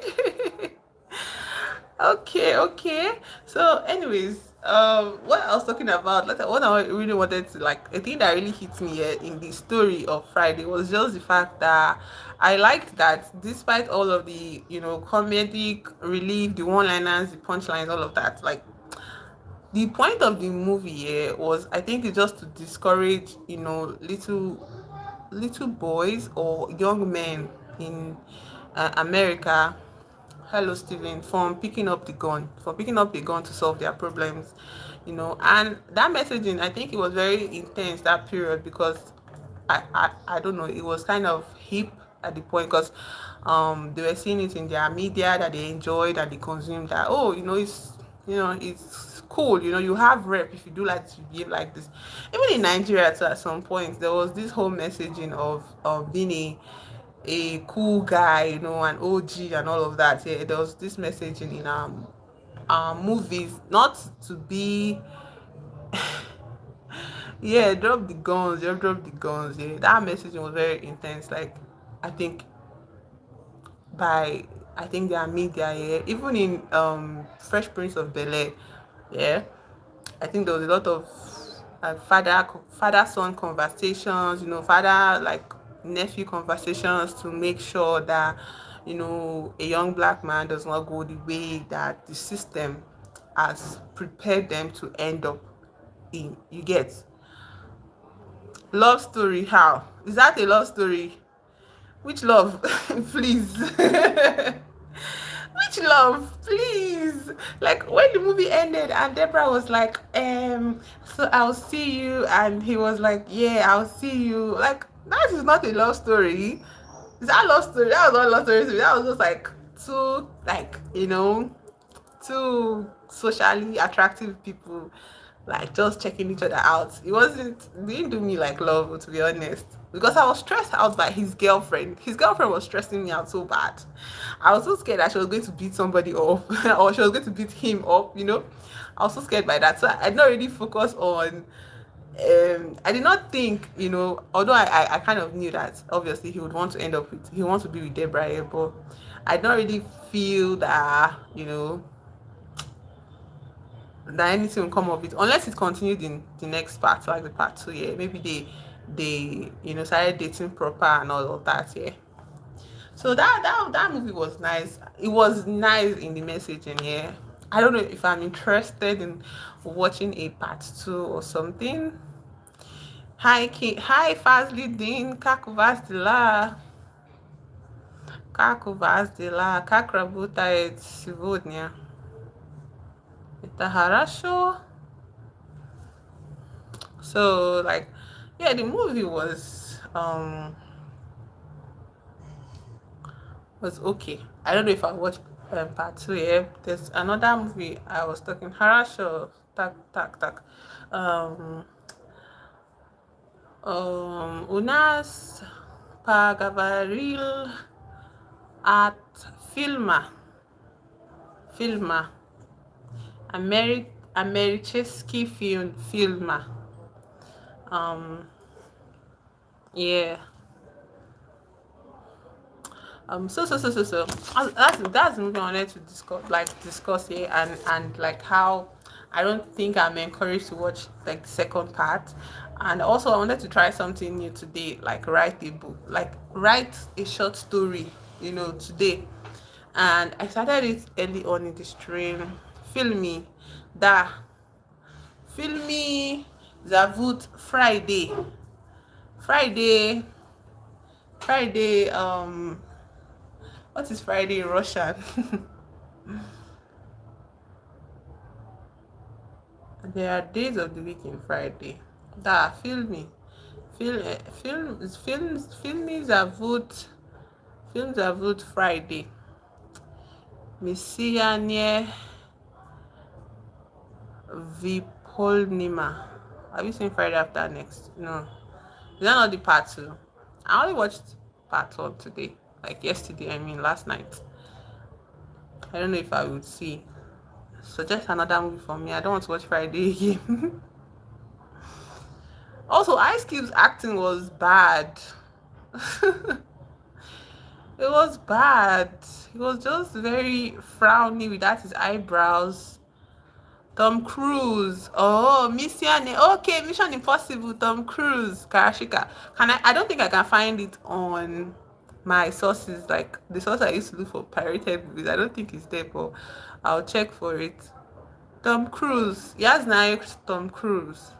Okay. So, anyways, what I was talking about, like, what I really wanted to, like, a thing that really hit me in the story of Friday was just the fact that I liked that despite all of the, comedic relief, the one-liners, the punchlines, all of that, like, the point of the movie was, I think, it's just to discourage, little boys or young men in America. Hello, Steven. From picking up a gun to solve their problems, and that messaging, I think it was very intense that period, because I don't know, it was kind of hip at the point, because they were seeing it in their media that they enjoyed and they consumed, that, oh, it's cool, you have rep if you do like to behave like this. Even in Nigeria too, at some point there was this whole messaging of being a cool guy, an OG and all of that. Yeah, there was this messaging in movies, not to be yeah, drop the guns. Yeah, that messaging was very intense. Like, I think by I think their media, yeah, even in Fresh Prince of Bel-Air, yeah, I think there was a lot of father son conversations, father like nephew conversations, to make sure that a young black man does not go the way that the system has prepared them to end up in. You get love story? How is that a love story? Which love? Please. Which love, please? Like, when the movie ended and Deborah was like, so I'll see you, and he was like, yeah, I'll see you. Like, that is not a love story. Is that love story? That was not love story to me. That was just like two, like, two socially attractive people, like, just checking each other out. It didn't do me like love, to be honest, because I was stressed out by his girlfriend. His girlfriend was stressing me out so bad. I was so scared that she was going to beat somebody up or she was going to beat him up. I was so scared by that, so I did not really focus on I did not think, although I kind of knew that obviously he would want to be with Deborah here, but I did not really feel that, that anything will come of it, unless it continued in the next part, like the part 2. Yeah, maybe they started dating proper and all of that. Yeah, so that movie was nice. It was nice in the messaging. Yeah, I don't know if I'm interested in watching a part 2 or something. Hi Fazli Din, как у вас дела? Как у вас дела? Как работает сегодня? Это хорошо? So, like, yeah, the movie was okay. I don't know if I watched part 2. Yeah, there's another movie I was talking, Harasho, tak. U nas поговорил от фильма американский фильма. Yeah. So that's the movie I wanted to discuss here, and like how I don't think I'm encouraged to watch like the second part. And also I wanted to try something new today, like write a book, like write a short story, today. And I started it early on in the stream. Filmy, da, filmy, Zavut Friday, Friday. What is Friday in Russian? There are days of the week in Friday. Da, feel me. Filmy Zavut. Film Zavut Friday. Messiania Vipolnima. Have you seen Friday After Next? No. Is that not the part two? I only watched part one today. Like yesterday, I mean last night. I don't know if I would see. Suggest another movie for me. I don't want to watch Friday again. Also, Ice Cube's acting was bad. It was bad. He was just very frowny without his eyebrows. Tom Cruise. Oh, Mission Impossible. Tom Cruise. Karashika. I don't think I can find it on my sources. Like the source I used to look for pirated movies. I don't think it's there, but I'll check for it. Tom Cruise. Yes, nice. Tom Cruise.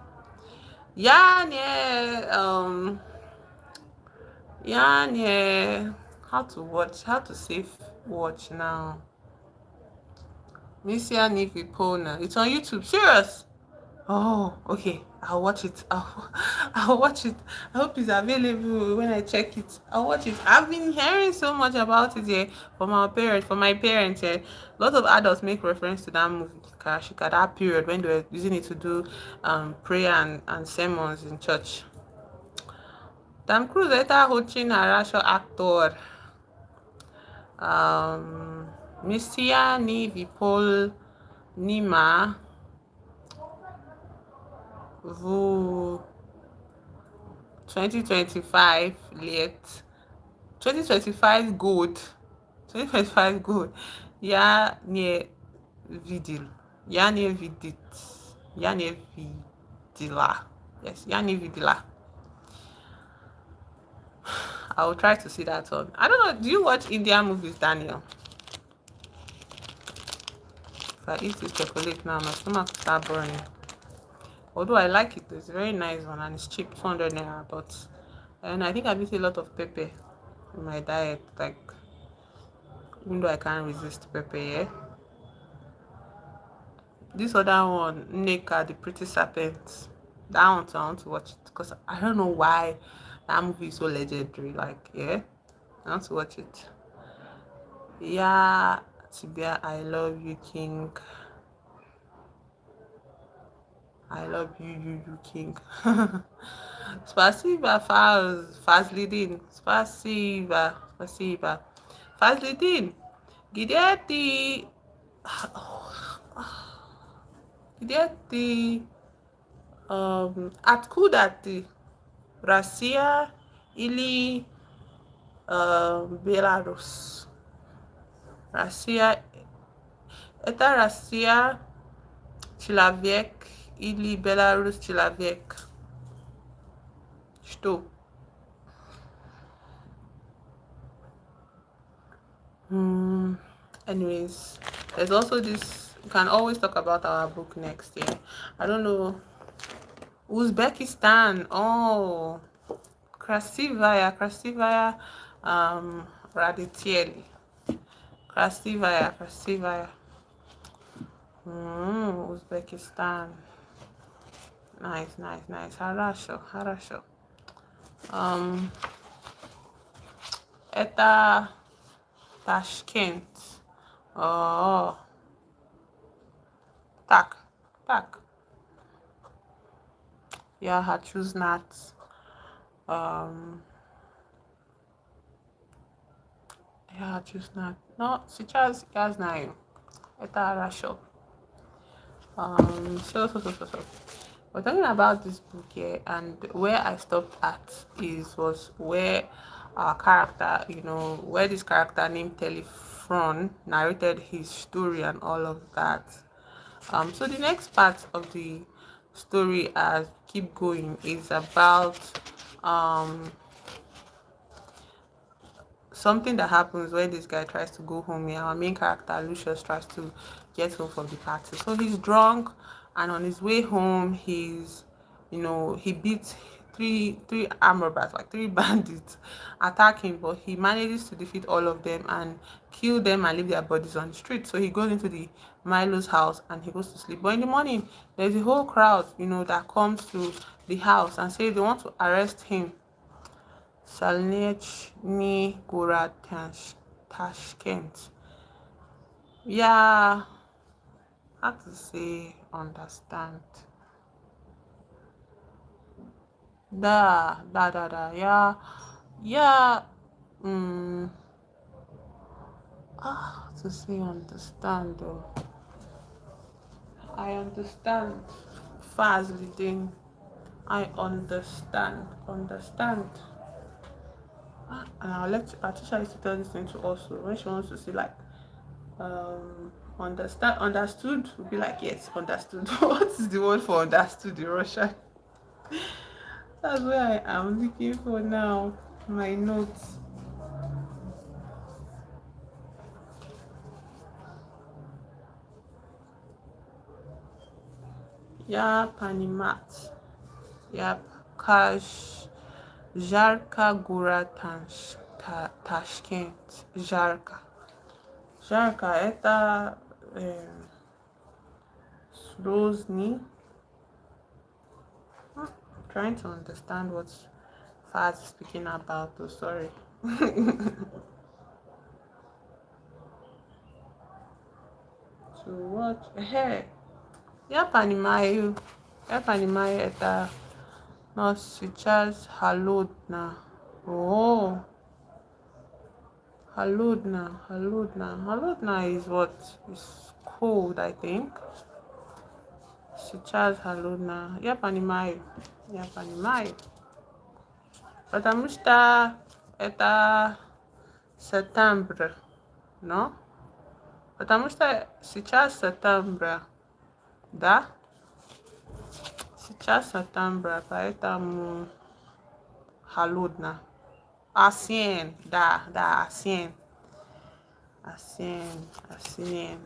Yeah, yeah. Yeah, yeah. How to watch? How to save watch now? Mission Impossible. It's on YouTube. Serious? Oh, okay. I'll watch it. I'll watch it. I hope it's available when I check it. I'll watch it. I've been hearing so much about it here from my parents here. A lot of adults make reference to that movie, Karashika, that period when they were using it to do prayer and sermons in church. Tom Cruise later coaching Harasho actor. Misia ni Vipol Nima Vu 2025 late 2025 good 2025 good ya nie vidil ya nie vidit ya nie vidila yes ya nie vidila. I will try to see that one. I don't know, do you watch Indian movies, Daniel? If I eat this chocolate now my stomach will start burning. Although I like it, it's a very nice one and it's cheap, 200 naira, but and I think I've eaten a lot of pepper in my diet, like even though I can't resist pepper, yeah. This other one, Neka, the Pretty Serpent, that one too, I want to watch it because I don't know why that movie is so legendary. Like, yeah, I want to watch it. Yeah, Tibia, I love you, King. I love you, King. Spasiba, Fazlidin. Spasiba. Fazlidin. Gideti. Gideti. Atkudati. Russia ili Belarus. Russia. Eta Russia Человек или Belarus человек. Что? Anyways, there's also this. We can always talk about our book next year. I don't know. Uzbekistan. Oh, Krasivaya. Raditieli. Krasivaya. Uzbekistan. Nice. Harasho. Eta Tashkent. Oh. Tak. Я хочу знать. Я хочу знать. Но сейчас я знаю. Это хорошо. So. We're talking about this book here, and where I stopped at was where our character, where this character named Telefron narrated his story and all of that. So the next part of the story, as keep going, is about something that happens when this guy tries to go home. Our main character Lucius tries to get home from the party, so he's drunk, and on his way home he beats three arm robbers, like three bandits, attack him, but he manages to defeat all of them and kill them and leave their bodies on the street. So he goes into the Milo's house and he goes to sleep. But in the morning, there's a whole crowd, that comes to the house and say they want to arrest him. Salnechny Gora Tashkent. Yeah, how to say understand. Yeah, yeah. Mm, to say understand though. I understand. Fast leading. I understand. And I'll teach her to tell this thing to us when she wants to see like understood would be like yes, understood. What is the word for understood in Russian? That's what I am looking for now. My notes. Yeah, Panimat. Yep. Kash. Jarka Gura Tashkent. Jarka. Jarka. Это Slozny. Trying to understand what Faz is speaking about. Oh, sorry. To watch. Hey. Я понимаю. Я понимаю, это. Но сейчас холодно. О, холодно, холодно. Холодно is what? Is cold, I think. Сейчас холодно. Я понимаю. Я понимаю. Потому что это сентябрь, но? Потому что сейчас сентябрь, да? Сейчас сентябрь, поэтому холодно. Asien, да, Asien. Asien.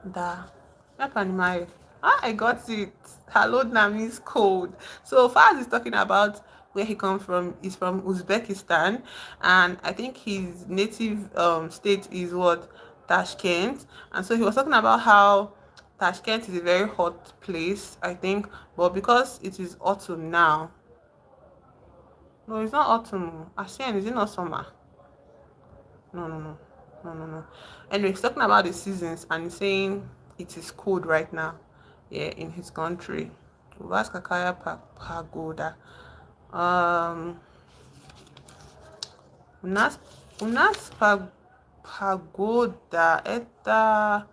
Da. Я понимаю. I got it. Halodna means cold. So Faz is talking about where he comes from. He's from Uzbekistan, and I think his native state is what? Tashkent. And so he was talking about how Tashkent is a very hot place, I think, but because it is autumn now. No, it's not autumn. Asien, is it not summer? No. Anyway, he's talking about the seasons and he's saying it is cold right now, yeah, in his country. Vaskakaya Pagoda. Um, у нас погода это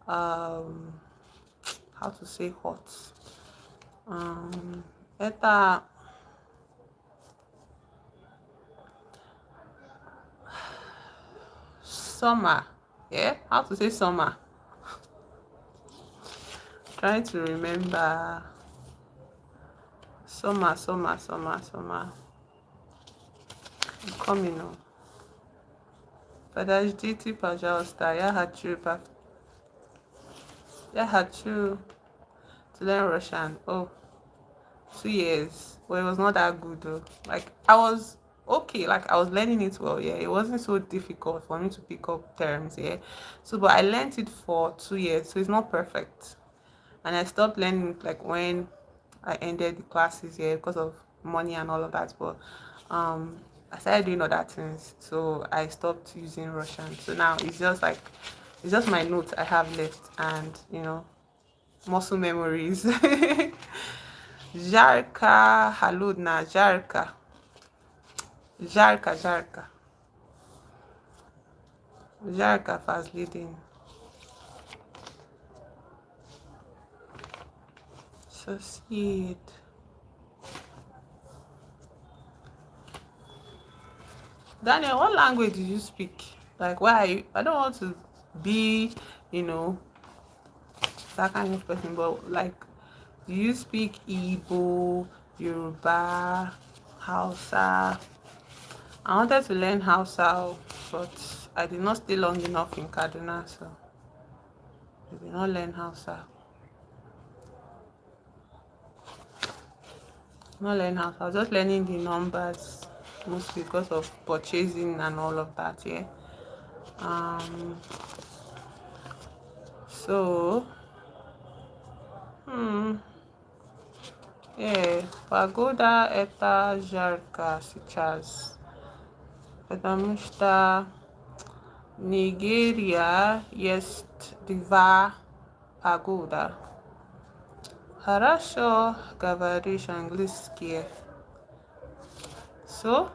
how to say hot. Это summer. Yeah, how to say summer? Trying to remember. Summer. I'm coming on. Подождите, пожалуйста, я хочу to learn Russian. Oh, 2 years. Well, it was not that good though. Like I was okay, like I was learning it well, yeah. It wasn't so difficult for me to pick up terms, yeah. So but I learned it for 2 years, so it's not perfect. And I stopped learning like when I ended the classes, yeah, because of money and all of that. But I started doing other things, so I stopped using Russian. So now it's just my notes I have left, and muscle memories. Jarka haludna, jarka fast leading. Succeed. Daniel, what language do you speak? Like, why? I don't want to be, that kind of person, but like, do you speak Igbo, Yoruba, Hausa? I wanted to learn Hausa, but I did not stay long enough in Kaduna, so I did not learn Hausa. Not learning how. I was just learning the numbers mostly because of purchasing and all of that. Yeah. Um. So. Hmm. Yeah. Pagoda это жарко сейчас. Потому что Нигерия есть два погода. Хорошо говоришь английский. So,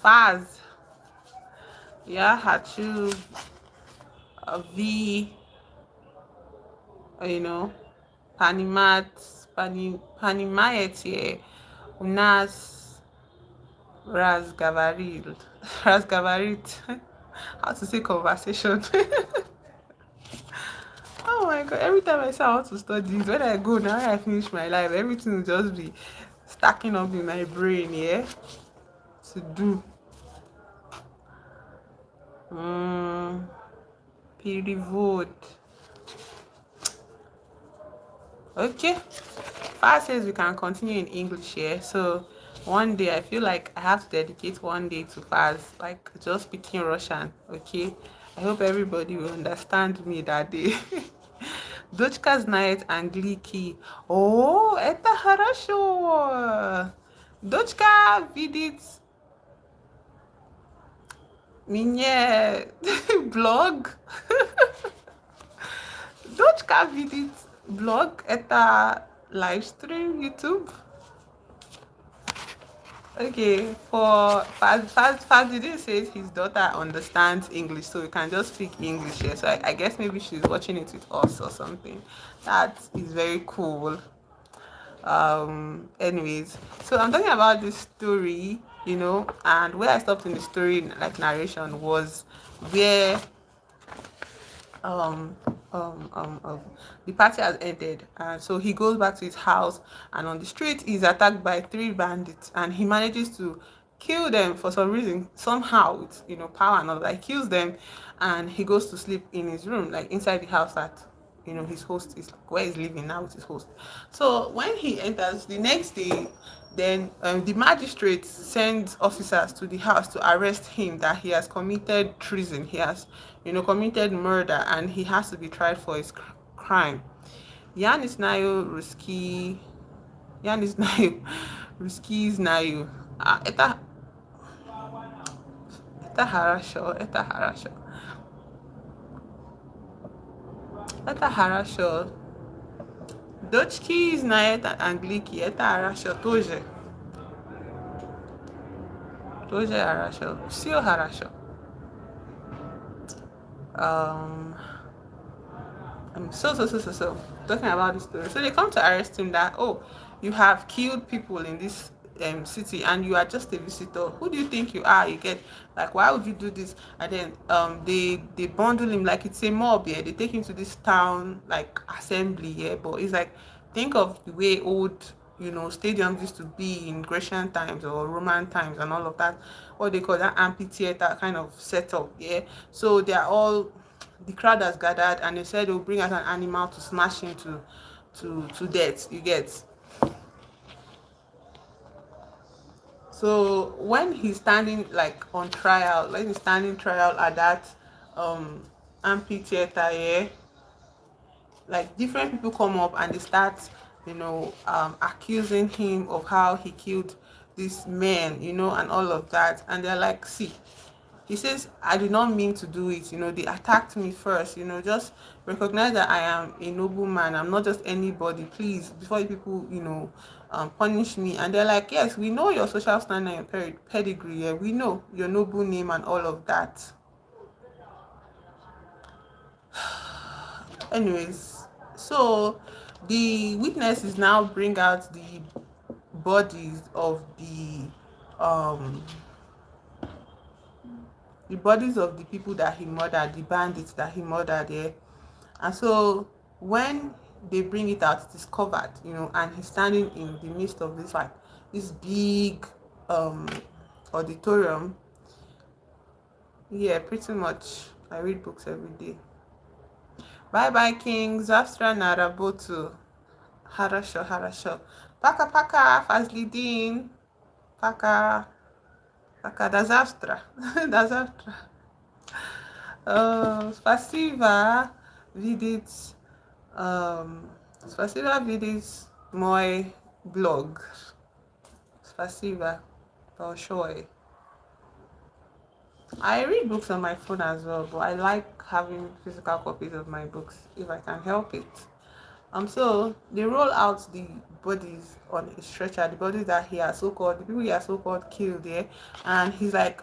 faz. Я хочу V, понимать, понимаете, у нас разговаривает, разговаривает, how to say conversation. Oh my god, every time I say I want to study this, when I go now I finish my life, everything will just be stacking up in my brain, yeah, to do. Перевод. Okay. Fast says we can continue in English here. So one day I feel like I have to dedicate one day to fast, like just speaking Russian. Okay. I hope everybody will understand me that day. Дочка знает английский. О, это хорошо. Дочка видит меня блог. Дочка видит блог. Это livestream YouTube. Okay, for Fazidin says his daughter understands English, so we can just speak English here. So I guess maybe she's watching it with us or something. That is very cool. Anyways, so I'm talking about this story, and where I stopped in the story, like narration, was where um the party has ended, and so he goes back to his house, and on the street he's attacked by three bandits, and he manages to kill them for some reason, somehow, with power and all that. He kills them, and he goes to sleep in his room, like inside the house that his host is, like, where he's living now with his host. So when he enters the next day, then the magistrate sends officers to the house to arrest him, that he has committed treason, he has committed murder, and he has to be tried for his crime. Я не знаю русский, я не знаю русский знаю. Это хорошо, это хорошо. Это хорошо. Дочки знают английский, это хорошо тоже. Тоже хорошо. Все хорошо. Um, so talking about this story. So they come to arrest him, that, oh, you have killed people in this city, and you are just a visitor. Who do you think you are? You get, like, why would you do this? And then they bundle him like it's a mob. Yeah, they take him to this town like assembly. Yeah, but it's like, think of the way old stadiums used to be in Grecian times or Roman times and all of that. What they call that amphitheater kind of setup. Yeah, so they are all, the crowd has gathered, and they said they'll bring out an animal to smash him to death. You get. So when he's standing like on trial, when he's standing trial at that amphitheater, yeah, like different people come up and they start accusing him of how he killed this man, and all of that. And they're like, see, he says, I did not mean to do it. They attacked me first. Just recognize that I am a noble man. I'm not just anybody. Please, before you people, punish me. And they're like, yes, we know your social standing and your pedigree. Yeah, we know your noble name and all of that. Anyways, so the witnesses now bring out the bodies of um the people that he murdered, the bandits that he murdered, yeah. And so when they bring it out, it is covered, and he's standing in the midst of this, like, this big auditorium. Yeah, pretty much. I read books every day. Bye bye, King. Zastra Narabotu. Harasho, harasho. Paka, paka, fazlidin. Paka, paka, da zawstra. Da zawstra. Spasiba, widzieć, spasiba widzieć mój blog. Spasiba, большое. I read books on my phone as well, but I like having physical copies of my books if I can help it. So they roll out the bodies on a stretcher, the bodies that he has so called, the people he has so called killed, yeah, and he's like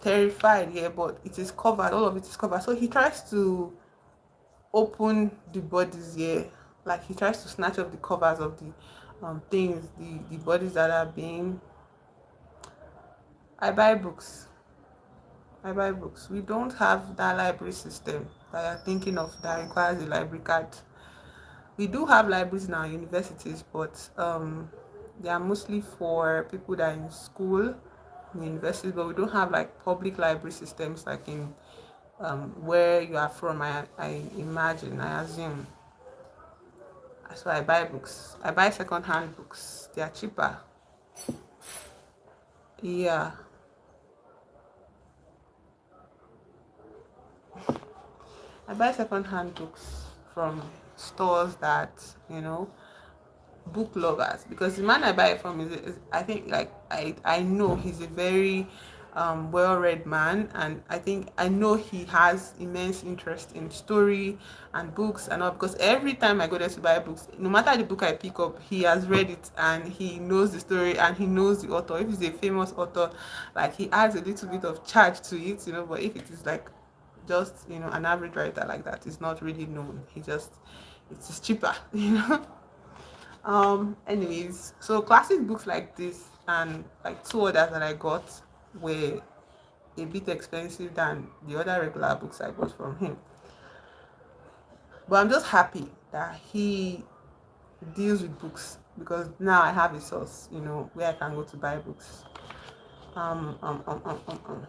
terrified, yeah, but it is covered, all of it is covered. So he tries to open the bodies, yeah, like he tries to snatch up the covers of the things, the bodies that are being. I buy books. I buy books. We don't have that library system that you're thinking of that requires a library card. We do have libraries in our universities, but they are mostly for people that are in school, in universities, but we don't have like public library systems like in where you are from. I imagine, I assume. So I buy books. I buy second-hand books. They are cheaper. Yeah. I buy second-hand books from stores that, book lovers, because the man I buy it from is I think like I know he's a very well-read man, and I know he has immense interest in story and books and all, because every time I go there to buy books, no matter the book I pick up, he has read it and he knows the story and he knows the author. If he's a famous author, like he adds a little bit of charge to it, but if it is like just an average writer like that, is not really known, it is cheaper. Anyways, so classic books like this and like two others that I got were a bit expensive than the other regular books I bought from him. But I'm just happy that he deals with books, because now I have a source, where I can go to buy books. Um, um, um, um, um, um.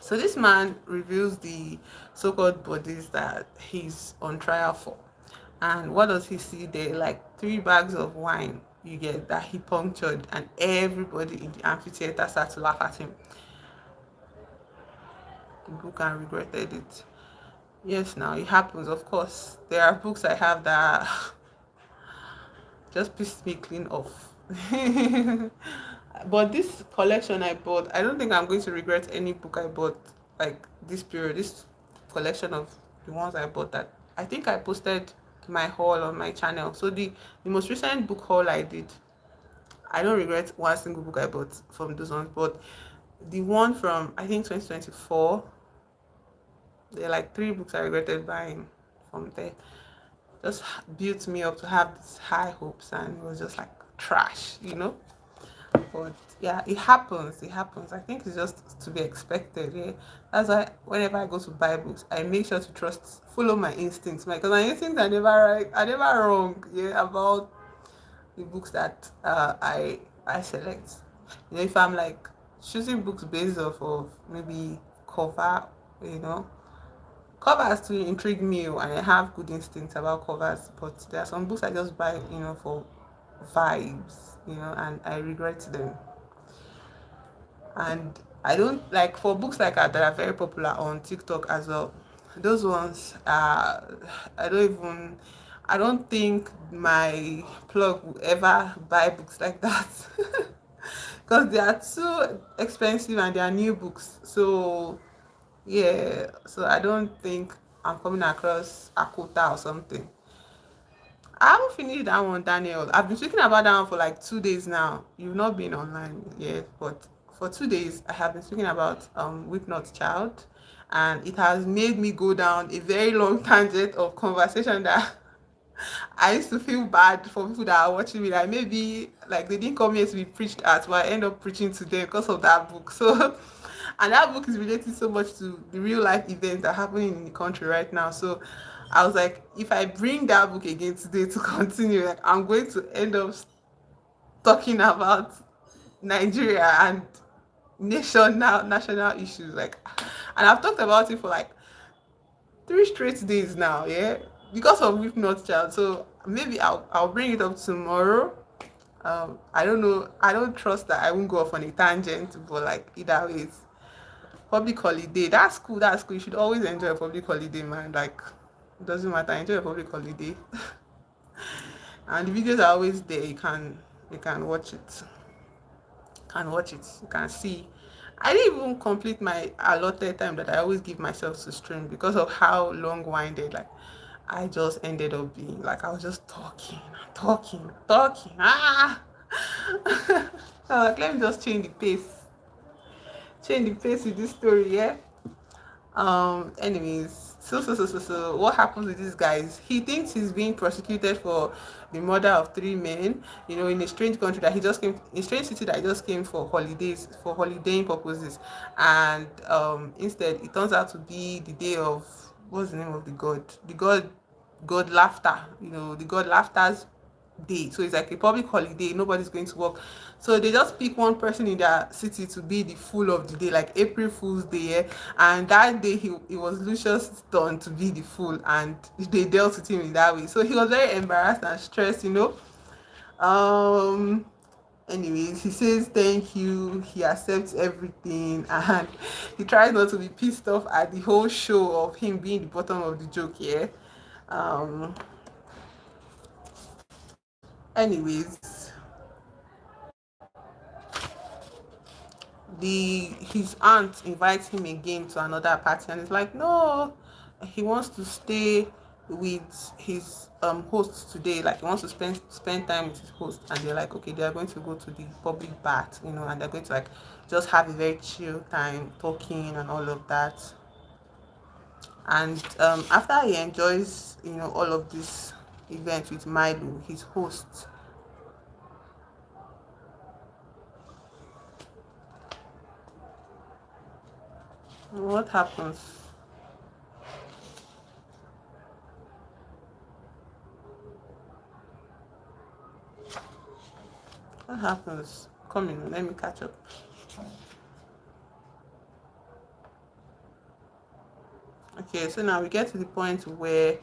So this man reveals the so-called bodies that he's on trial for. And what does he see there? Like 3 bags of wine you get that he punctured, and everybody in the amphitheater started to laugh at him. The book and regretted it. Yes, now it happens. Of course, there are books I have that just pissed me clean off. But this collection I bought, I don't think I'm going to regret any book I bought like this period. This collection of the ones I bought, that I think I posted my haul on my channel. So the most recent book haul I did, I don't regret one single book I bought from those ones. But the one from I think 2024, there are like 3 books I regretted buying from there. Just built me up to have these high hopes, and it was just like trash. But yeah, it happens. I think it's just to be expected. Yeah, that's why whenever I go to buy books, I make sure to follow my instincts, because my instincts are never right, are never wrong, yeah, about the books that I select. If I'm like choosing books based off of maybe cover, you know covers to intrigue me, and I have good instincts about covers, but there are some books I just buy for vibes, and I regret them. And I don't like, for books like that are very popular on TikTok as well. Those ones I don't think my plug will ever buy books like that, because they are too expensive and they are new books. So yeah, so I don't think I'm coming across Akota or something. I haven't finished that one, Daniel. I've been speaking about that one for like 2 days now. You've not been online yet, but for 2 days I have been speaking about Weep Not Child, and it has made me go down a very long tangent of conversation that I used to feel bad for people that are watching me. Like maybe like they didn't come here to be preached at, but I end up preaching to them because of that book. So, and that book is related so much to the real life events that are happening in the country right now. So, I was like, if I bring that book again today to continue, like I'm going to end up talking about Nigeria and national issues. Like, and I've talked about it for like 3 straight days now. Yeah, because of if not child. So maybe I'll bring it up tomorrow. I don't know. I don't trust that I won't go off on a tangent, but like either ways, public holiday. That's cool. That's cool. You should always enjoy a public holiday, man. Like it doesn't matter. Enjoy a public holiday, and the videos are always there. You can watch it. Can watch it. You can see. I didn't even complete my allotted time that I always give myself to stream because of how long-winded. Like I just ended up being like I was just talking, talking, talking. I was like, let me just change the pace with this story, yeah. Anyways, so what happens with this guy is he thinks he's being prosecuted for the murder of three men, in a strange country that he just came, in a strange city that he just came for holidays, for holidaying purposes. And instead it turns out to be the day of, what's the name of the god, god laughter, the god laughter's day. So it's like a public holiday, nobody's going to work. So they just pick one person in their city to be the fool of the day, like April Fool's Day, yeah? And that day it was Lucius' turn to be the fool, and they dealt with him in that way. So he was very embarrassed and stressed. um Anyways, he says thank you, he accepts everything, and he tries not to be pissed off at the whole show of him being the bottom of the joke, yeah. um Anyways, the his aunt invites him again to another party, and he's like, no, he wants to stay with his host today. Like he wants to spend time with his host, and they're like, okay, they're going to go to the public bath, and they're going to like just have a very chill time talking and all of that. And after he enjoys all of this event with Milo, his host, what happens? What happens? Come in, let me catch up. Okay, so now we get to the point where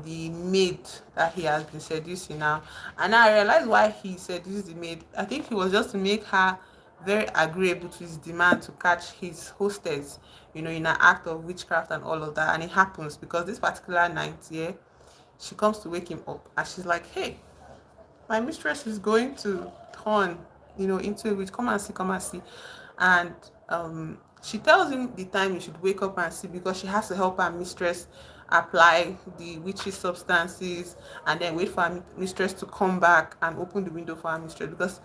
the maid that he has been seducing now, and now I realize why he seduced the maid. I think he was just to make her very agreeable to his demand to catch his hostess, in an act of witchcraft and all of that. And it happens because this particular night, yeah, she comes to wake him up and she's like, hey, my mistress is going to turn, into a witch. Come and see. And she tells him the time he should wake up and see, because she has to help her mistress apply the witchy substances, and then wait for her mistress to come back and open the window for her mistress, because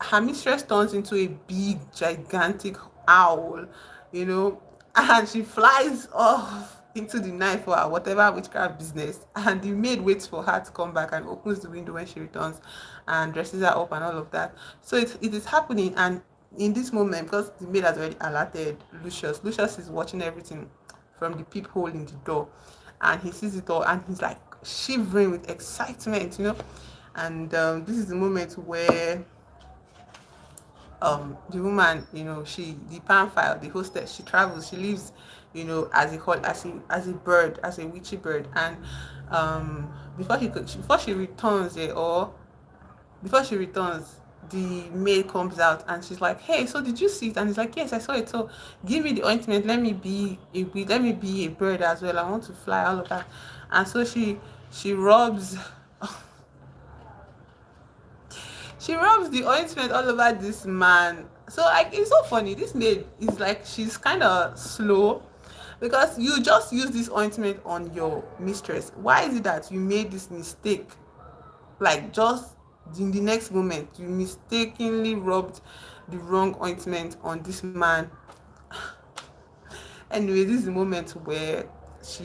her mistress turns into a big gigantic owl, and she flies off into the night for her whatever witchcraft business, and the maid waits for her to come back and opens the window when she returns and dresses her up and all of that. So it is happening, and in this moment, because the maid has already alerted Lucius is watching everything from the peephole in the door, and he sees it all and he's like shivering with excitement. And this is the moment where the woman, the Pamphile, the hostess, she travels, she lives, as a bird, as a witchy bird. And before she returns, or before she returns, the maid comes out and she's like, hey, so did you see it? And he's like, yes, I saw it. So give me the ointment, let me be a bird as well, I want to fly, all of that. And so she rubs she rubs the ointment all over this man. So like it's so funny. This maid is like, she's kind of slow, because you just use this ointment on your mistress. Why is it that you made this mistake? Like just in the next moment, you mistakenly rubbed the wrong ointment on this man. Anyway, this is the moment where she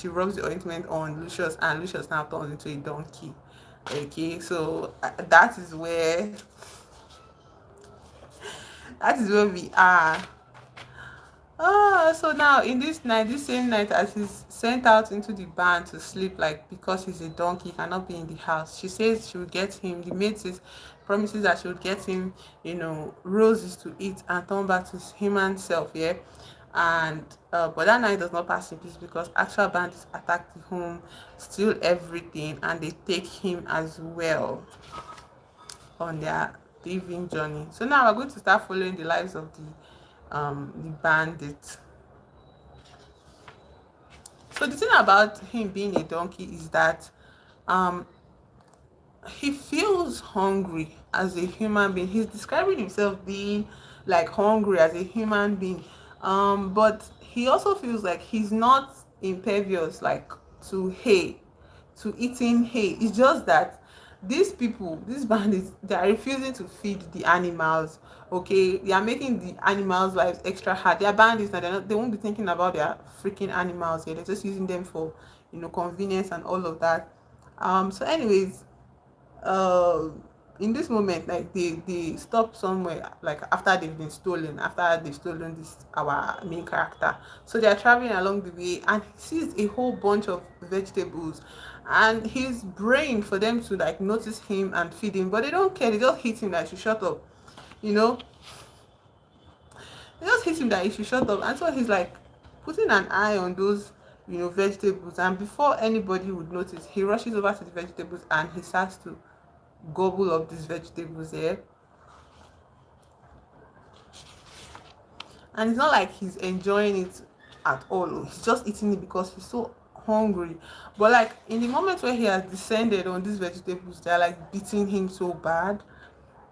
rubs the ointment on Lucius, and Lucius now turns into a donkey. Okay, so that is where we are. So now in this night, this same night, as he's sent out into the barn to sleep, like because he's a donkey, he cannot be in the house. She says she will get him. The maid promises that she would get him, roses to eat and turn back to his human self. Yeah, And but that night does not pass in peace because actual bandits attack the home, steal everything, and they take him as well on their thieving journey. So now we're going to start following the lives of the bandits. So the thing about him being a donkey is that um he feels hungry as a human being. He's describing himself being like hungry as a human being. But he also feels like he's not impervious like to hay, to eating hay. It's just that these people, these bandits, they are refusing to feed the animals. Okay, they are making the animals' lives extra hard. They are bandits, and they won't be thinking about their freaking animals. Yeah, they're just using them for convenience and all of that. So anyways, uh in this moment, like they stop somewhere, like after they've stolen this our main character. So they're traveling along the way and he sees a whole bunch of vegetables, and he's praying for them to like notice him and feed him, but they don't care. They just hit him that he should shut up, you know they just hit him that he should shut up. And so he's like putting an eye on those vegetables, and before anybody would notice, he rushes over to the vegetables and he starts to gobble up these vegetables here. And it's not like he's enjoying it at all. He's just eating it because he's so hungry. But like in the moment where he has descended on these vegetables, they're like beating him so bad.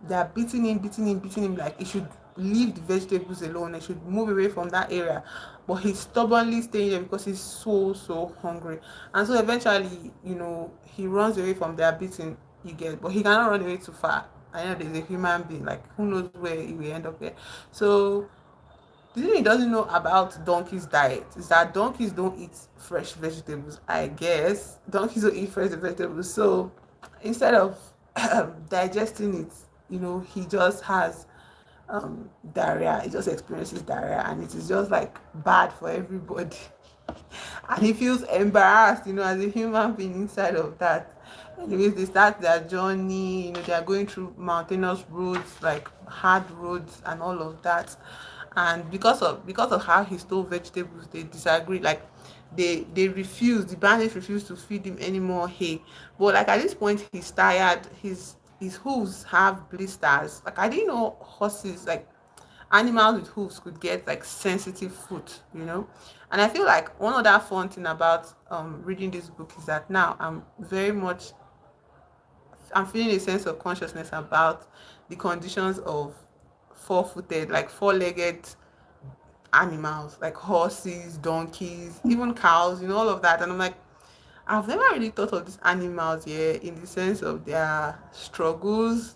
They're beating him like he should leave the vegetables alone. He should move away from that area. But he's stubbornly staying there because he's so hungry. And so eventually, he runs away from their beating. You get, but he cannot run away too far. I know there's a human being, like who knows where he will end up there. So the thing he doesn't know about donkeys' diet is that donkeys don't eat fresh vegetables. I guess donkeys don't eat fresh vegetables. So instead of digesting it, he just has diarrhea. He just experiences diarrhea, and it is just like bad for everybody. And he feels embarrassed, as a human being inside of that. Anyways, they start their journey. They are going through mountainous roads, like hard roads, and all of that. And because of how he stole vegetables, they disagree. Like they refuse. The bandits refuse to feed him any more hay. But like at this point, he's tired. His hooves have blisters. Like I didn't know horses, like animals with hooves, could get like sensitive foot. And I feel like one other fun thing about reading this book is that now I'm feeling a sense of consciousness about the conditions of four-footed, like four-legged animals, like horses, donkeys, even cows, all of that. And I'm like, I've never really thought of these animals here in the sense of their struggles,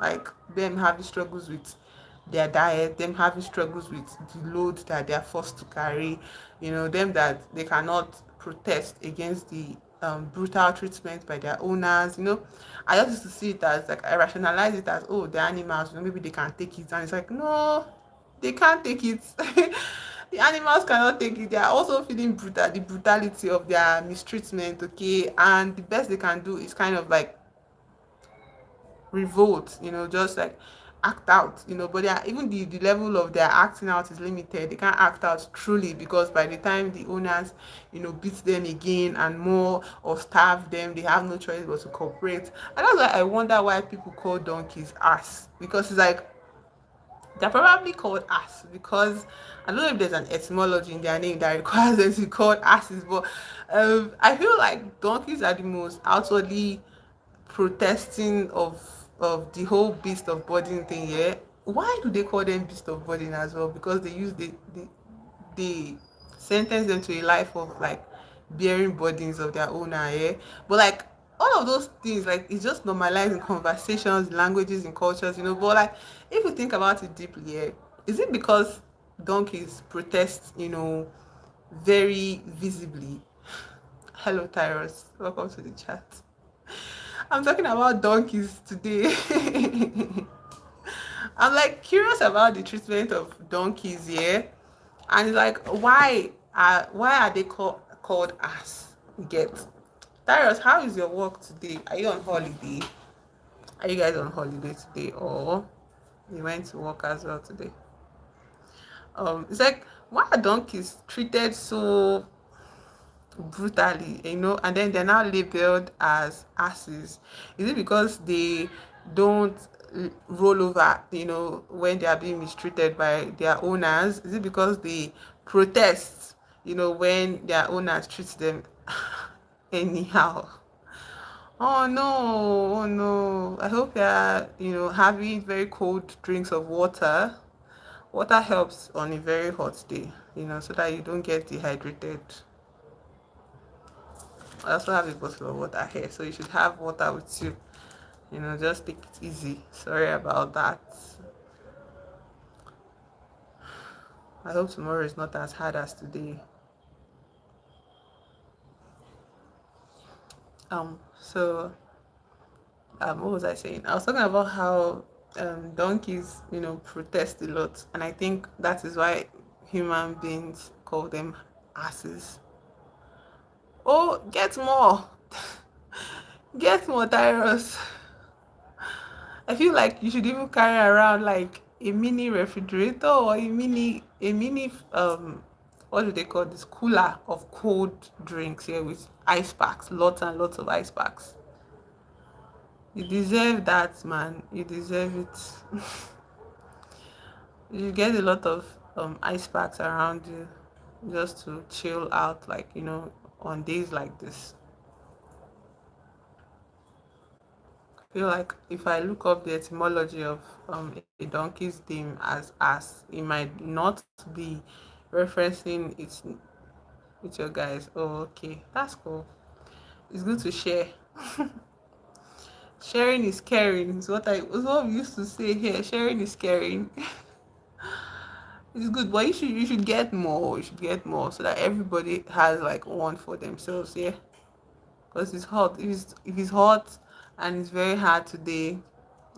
like them having struggles with their diet, them having struggles with the load that they are forced to carry, them that they cannot protest against the brutal treatment by their owners. I just used to see it as like I rationalize it as, oh, the animals, maybe they can take it, and it's like, no, they can't take it. The animals cannot take it. They are also feeling the brutality of their mistreatment, okay? And the best they can do is kind of like revolt, just like act out, but even the level of their acting out is limited. They can't act out truly because by the time the owners, beat them again and more, or starve them, they have no choice but to cooperate. And that's why I wonder why people call donkeys ass, because it's like they're probably called ass because I don't know if there's an etymology in their name that requires them to be called asses, but I feel like donkeys are the most outwardly protesting of the whole beast of burden thing. Yeah, why do they call them beast of burden as well? Because they use they sentence them to a life of like bearing burdens of their own. Yeah, but like all of those things, like it's just normalized in conversations, languages, and cultures. But like if you think about it deeply, yeah, is it because donkeys protest, very visibly? Hello, Tyrus. Welcome to the chat. I'm talking about donkeys today. I'm like curious about the treatment of donkeys here, and it's like why are they called ass? You get, Tyrus, how is your work today? Are you on holiday? Are you guys on holiday today, or you went to work as well today? It's like why are donkeys treated so brutally, and then they're now labeled as asses? Is it because they don't roll over, when they are being mistreated by their owners? Is it because they protest, when their owners treat them anyhow? Oh no, oh no. I hope you're, having very cold drinks of water. Water helps on a very hot day, so that you don't get dehydrated. I also have a bottle of water here, so you should have water with you. Just take it easy. Sorry about that. I hope tomorrow is not as hard as today. So what was I saying? I was talking about how donkeys, protest a lot, and I think that is why human beings call them asses. Oh, get more, get more, Tyrus. I feel like you should even carry around like a mini refrigerator or a mini what do they call this, cooler of cold drinks here with ice packs, lots and lots of ice packs. You deserve that, man. You deserve it. You get a lot of ice packs around you just to chill out, like, on days like this. I feel like if I look up the etymology of a donkey's name as ass, it might not be referencing it with your guys. Oh, okay, that's cool. It's good to share. Sharing is caring. Is what we used to say here. Sharing is caring. It's good, but you should get more. You should get more so that everybody has like one for themselves. Yeah, because it's hot. If it's hot and it's very hard today,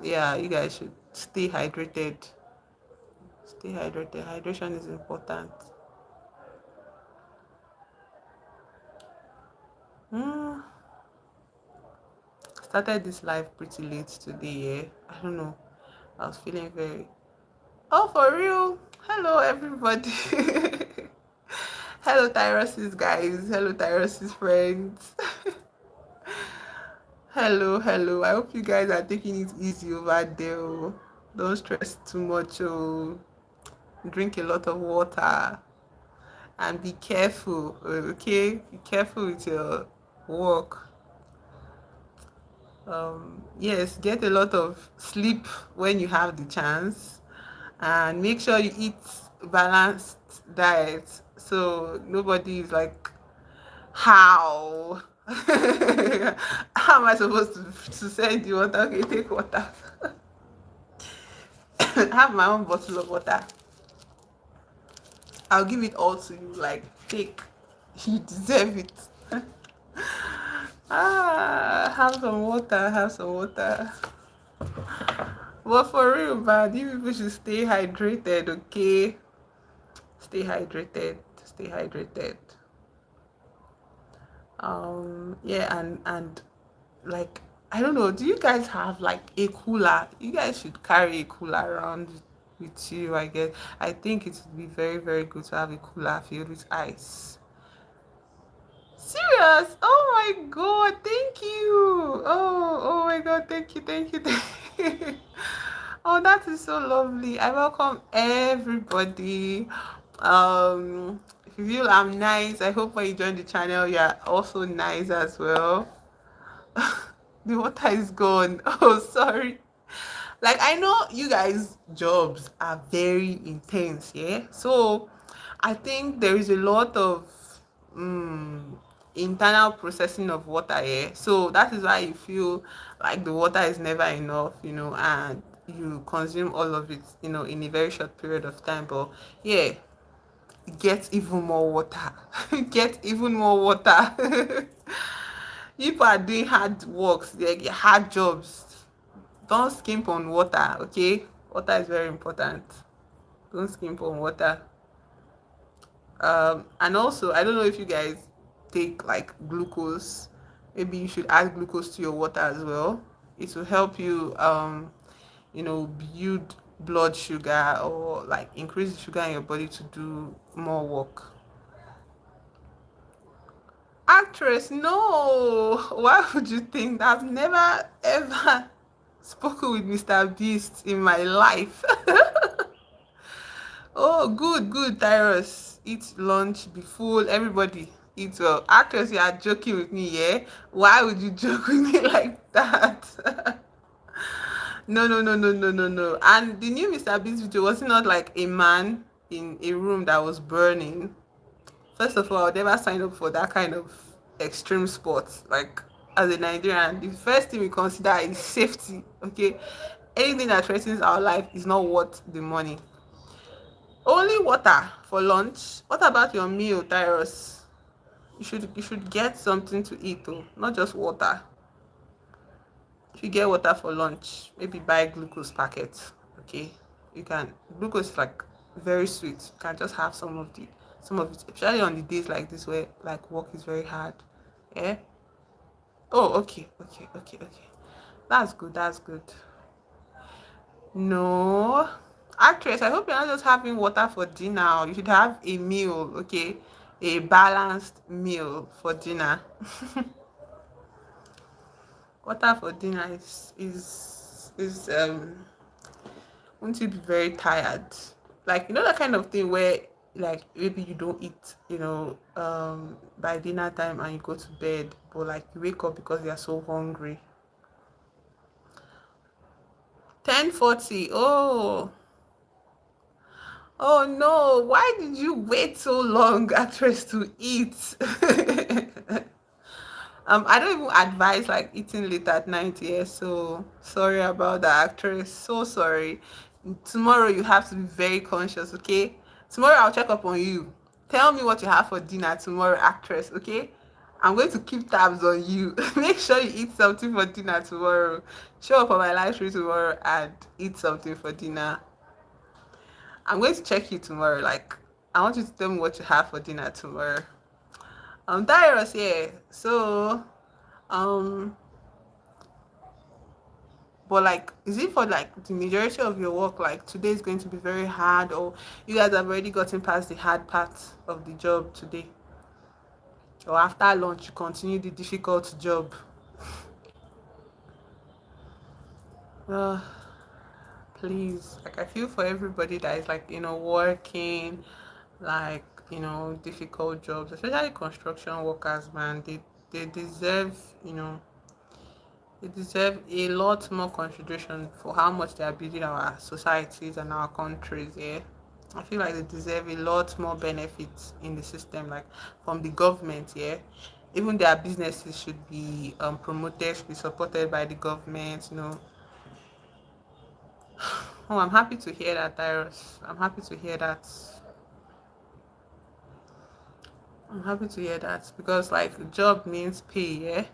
yeah, you guys should stay hydrated. Stay hydrated. Hydration is important. Mm, started this live pretty late today. Yeah, I don't know. I was feeling very. Oh, for real. Hello, everybody. Hello, Tyrus's guys. Hello, Tyrus's friends. Hello, hello. I hope you guys are taking it easy over there. Oh. Don't stress too much. Oh. Drink a lot of water and be careful. Okay, be careful with your work. Yes, get a lot of sleep when you have the chance, and make sure you eat balanced diet so nobody is like, how how am I supposed to send you water? Okay, take water. Have my own bottle of water. I'll give it all to you, like, take. You deserve it. Have some water, have some water. But for real, man, you people should stay hydrated, okay? Stay hydrated, stay hydrated. Yeah, and like, I don't know, do you guys have like a cooler? You guys should carry a cooler around with you, I guess. I think it would be very, very good to have a cooler filled with ice. Serious? Oh my god, thank you. Oh my god, thank you, thank you, thank you. Oh, that is so lovely. I welcome everybody. If you feel I'm nice, I hope when you join the channel, you're also nice as well. The water is gone. Oh, sorry. Like, I know you guys' jobs are very intense, yeah. So I think there is a lot of um, internal processing of water, yeah. So that is why you feel like the water is never enough, and you consume all of it, in a very short period of time. But yeah, get even more water. Get even more water. People are doing hard works, like hard jobs. Don't skimp on water, okay? Water is very important. Don't skimp on water. And also, I don't know if you guys take like glucose. Maybe you should add glucose to your water as well. It will help you build blood sugar or like increase the sugar in your body to do more work. Actress, no. Why would you think that? I've never ever spoken with Mr. Beast in my life. Oh, good, good, Tyrus. Eat lunch, be full. Everybody eat well. Actress, you are joking with me, yeah? Why would you joke with me like that? No, no, no, no, no, no, no. And the new Mr. Beast video was not like a man in a room that was burning. First of all, I would never sign up for that kind of extreme sports. Like, as a Nigerian, the first thing we consider is safety. Okay, anything that threatens our life is not worth the money. Only water for lunch. What about your meal, Tyrus? You should get something to eat, though, not just water. If you get water for lunch, maybe buy glucose packets. Okay, you can. Glucose is like very sweet. You can just have some of it, especially on the days like this where like work is very hard. Yeah. Oh, okay, okay, okay, okay. That's good. That's good. No, actress, I hope you're not just having water for dinner. You should have a meal. Okay, a balanced meal for dinner. Water for dinner is won't you be very tired? Like, that kind of thing where like maybe you don't eat, by dinner time and you go to bed, but like you wake up because you're so hungry. 10:40. Oh no, why did you wait so long, actress, to eat? I don't even advise like eating late at night, yeah. So sorry about that, actress. So sorry. Tomorrow you have to be very conscious, okay? Tomorrow I'll check up on you. Tell me what you have for dinner tomorrow, actress, okay? I'm going to keep tabs on you. Make sure you eat something for dinner tomorrow. Show up on my live stream tomorrow and eat something for dinner. I'm going to check you tomorrow. Like, I want you to tell me what you have for dinner tomorrow. Darius, yeah. So, um, but like, is it for like the majority of your work? Like, today is going to be very hard, or you guys have already gotten past the hard part of the job today, or after lunch you continue the difficult job? Uh, please, like, I feel for everybody that is like working like difficult jobs, especially construction workers, man. They deserve they deserve a lot more consideration for how much they are building our societies and our countries. Yeah, I feel like they deserve a lot more benefits in the system, like from the government. Yeah, even their businesses should be promoted, should be supported by the government. Oh, I'm happy to hear that, Tyrus. I'm happy to hear that. I'm happy to hear that because like job means pay, yeah.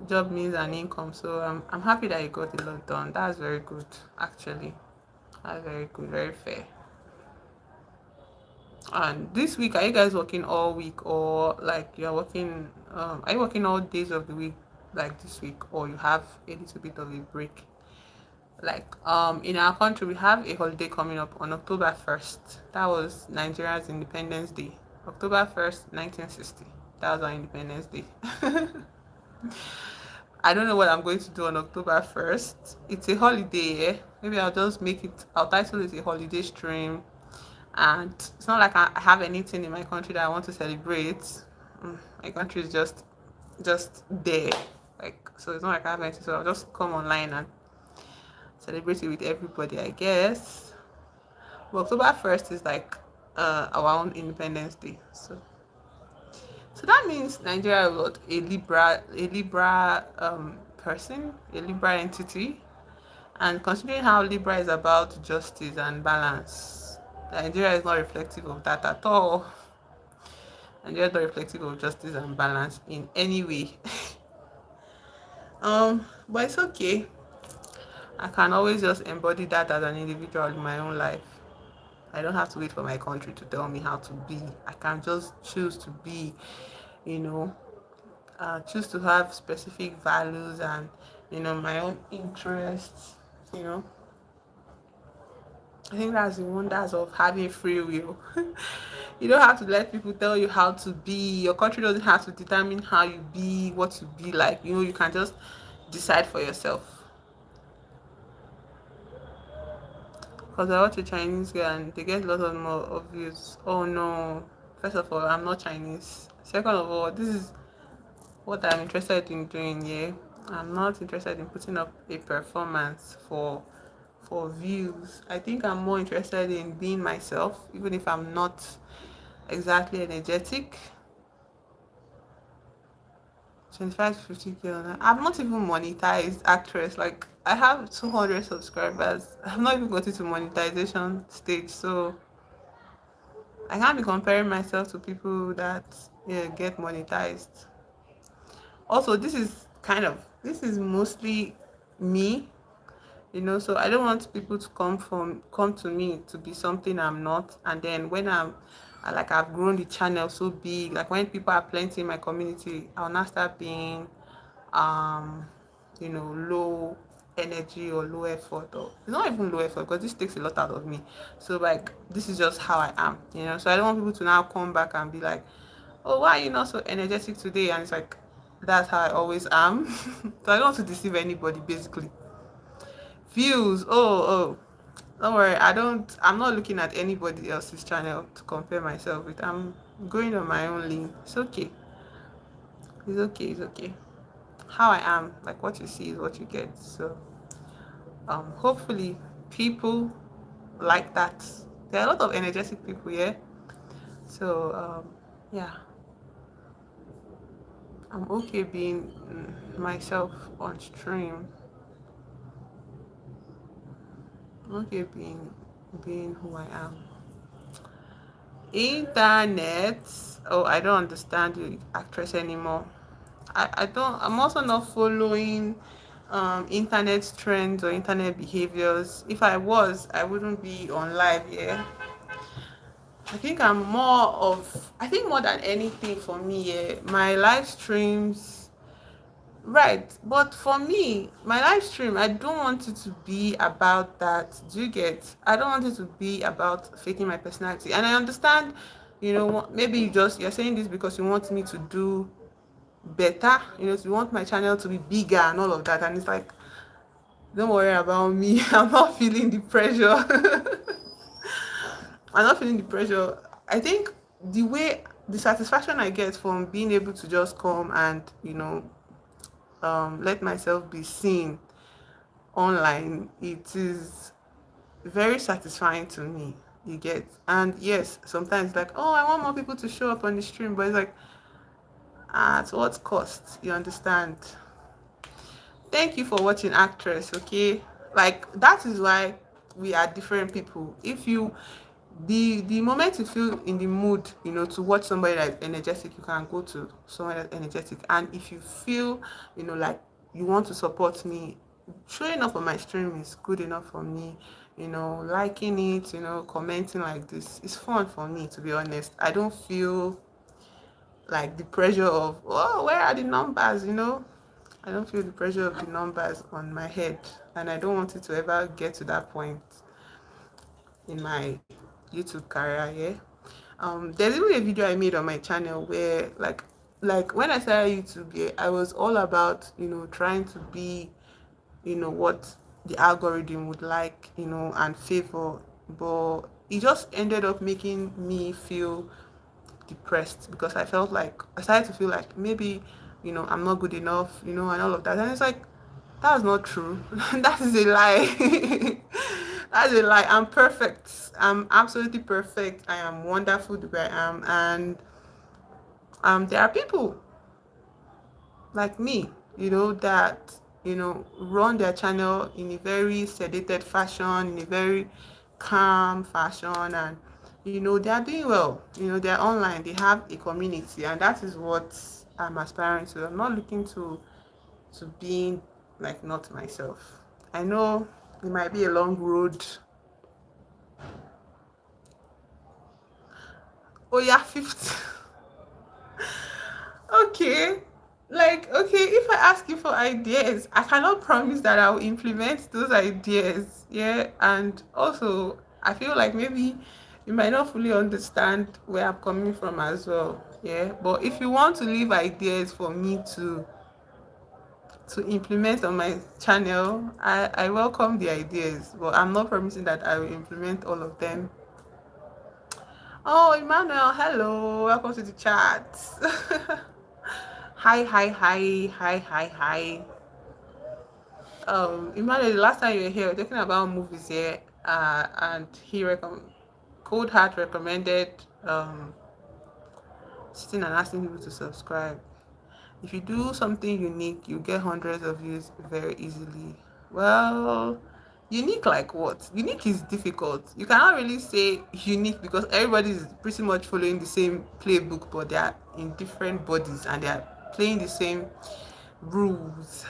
Job means an income. So I'm happy that you got a lot done. That's very good, actually. That's very good, very fair. And this week, are you guys working all week, or like you're working? Are you working all days of the week, like this week, or you have a little bit of a break? Like in our country, we have a holiday coming up on October 1st. That was Nigeria's Independence Day. October 1st, 1960. That was our Independence Day. I don't know what I'm going to do on October 1st. It's a holiday, eh? Maybe I'll title it a holiday stream. And it's not like I have anything in my country that I want to celebrate. My country is just there. Like, so it's not like I have anything. So I'll just come online and celebrate it with everybody, I guess. But October 1st is like our own Independence Day. So that means Nigeria is what, a Libra person, a Libra entity. And considering how Libra is about justice and balance, Nigeria is not reflective of that at all. Nigeria is not reflective of justice and balance in any way. But it's okay. I can always just embody that as an individual in my own life. I don't have to wait for my country to tell me how to be. I can just choose to be, you know, choose to have specific values and my own interests. You know, I think that's the wonders of having free will. You don't have to let people tell you how to be. Your country doesn't have to determine how you be, what you be like. You know, you can just decide for yourself. Because I watch a Chinese girl and they get a lot of more of views. Oh no. First of all, I'm not Chinese. Second of all, this is what I'm interested in doing here. I'm not interested in putting up a performance for views. I think I'm more interested in being myself, even if I'm not exactly energetic. 25 to 50K on that. I'm not even monetized actress. Like I have 200 subscribers. I'm not even gotten to monetization stage, so I can't be comparing myself to people that, yeah, get monetized. Also, this is mostly me, you know, so I don't want people to come to me to be something I'm not. And then when I've grown the channel so big, like when people are plenty in my community, I'll now start being um low energy or low effort, or it's not even low effort because this takes a lot out of me. So like this is just how I am, you know. So I don't want people to now come back and be like, oh, why are you not so energetic today? And it's like that's how I always am. So I don't want to deceive anybody basically. Views, oh, don't worry, I'm not looking at anybody else's channel to compare myself with. I'm going on my own lane. It's okay. How I am, like what you see is what you get. So hopefully people like that. There are a lot of energetic people here. So yeah, I'm okay being myself on stream. I'm okay being who I am. Internet. Oh, I don't understand the actress anymore. I don't, I'm also not following internet trends or internet behaviors. If I was, I wouldn't be on live here. I think more than anything for me, yeah, my live streams, right? But for me, my live stream, I don't want it to be about that. Do you get? I don't want it to be about faking my personality. And I understand, you know, maybe you're saying this because you want me to do better, you know, you want my channel to be bigger and all of that. And it's like, don't worry about me. I'm not feeling the pressure. I'm not feeling the pressure. I think the satisfaction I get from being able to just come and, you know, let myself be seen online, it is very satisfying to me. You get, and yes, sometimes like, oh, I want more people to show up on the stream, but it's like, at what cost? You understand? Thank you for watching, actress. Okay, like that is why we are different people. If you the moment you feel in the mood, you know, to watch somebody that's energetic, you can go to someone that's energetic. And if you feel, you know, like you want to support me, showing up on my stream is good enough for me. You know, liking it, you know, commenting like this is fun for me, to be honest. I don't feel like the pressure of, oh, where are the numbers, you know. I don't feel the pressure of the numbers on my head, and I don't want it to ever get to that point in my YouTube career. Yeah. There's even a video I made on my channel where like when I started YouTube, yeah, I was all about, you know, trying to be, you know, what the algorithm would like, you know, and favor, but it just ended up making me feel depressed because I started to feel like maybe, you know, I'm not good enough, you know, and all of that. And it's like, that's not true. That is a lie. That's a lie. I'm perfect. I'm absolutely perfect. I am wonderful the way I am. And there are people like me, you know, that, you know, run their channel in a very sedated fashion, in a very calm fashion, and you know they are doing well. You know, they're online, they have a community, and that is what I'm aspiring to. I'm not looking to being like not myself. I know it might be a long road. Oh yeah, 50. Okay, like, okay, if I ask you for ideas, I cannot promise that I will implement those ideas. Yeah, and also I feel like maybe you might not fully understand where I'm coming from as well. Yeah. But if you want to leave ideas for me to implement on my channel, I welcome the ideas. But I'm not promising that I will implement all of them. Oh, Emmanuel, hello. Welcome to the chat. Hi, hi, hi, hi, hi, hi. Emmanuel, the last time you were here, we were talking about movies here, and Cold Heart recommended sitting and asking people to subscribe. If you do something unique, you get hundreds of views very easily. Well, unique like what? Unique is difficult. You cannot really say unique because everybody is pretty much following the same playbook, but they are in different bodies and they are playing the same rules.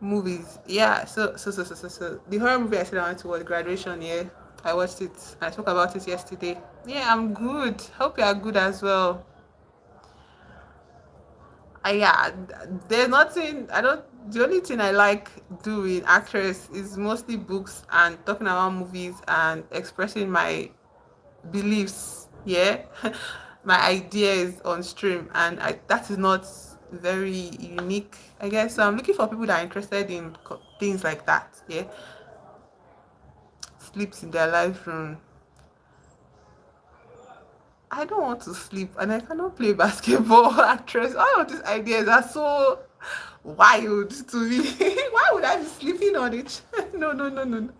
Movies, yeah. So the horror movie I said I wanted to watch, Graduation. Yeah, I watched it. I spoke about it yesterday. Yeah, I'm good. Hope you are good as well. Yeah, there's nothing I don't. The only thing I like doing actress is mostly books and talking about movies and expressing my beliefs. Yeah, my ideas on stream, and that is not very unique, I guess. So I'm looking for people that are interested in things like that. Yeah, sleeps in their life room. I don't want to sleep and I cannot play basketball. Actress, all of these ideas are so wild to me. Why would I be sleeping on it? No, no, no, no, no.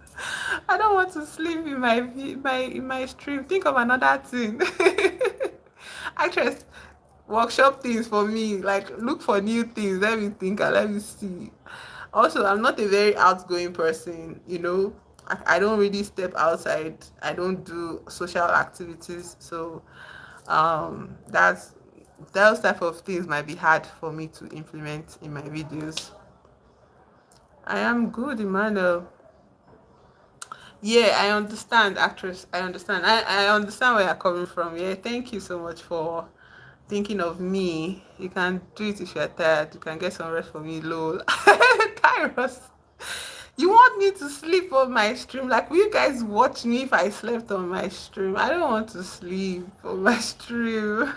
I don't want to sleep in my stream. Think of another thing. Actress, workshop things for me. Like look for new things. Let me think and let me see. Also, I'm not a very outgoing person, you know. I don't really step outside. I don't do social activities. So that's those type of things might be hard for me to implement in my videos. I am good, Emmanuel. Yeah, I understand, actress. I understand. I understand where you're coming from. Yeah, thank you so much for thinking of me. You can do it if you're tired. You can get some rest for me, lol. Kairos. You want me to sleep on my stream? Like, will you guys watch me if I slept on my stream? I don't want to sleep on my stream.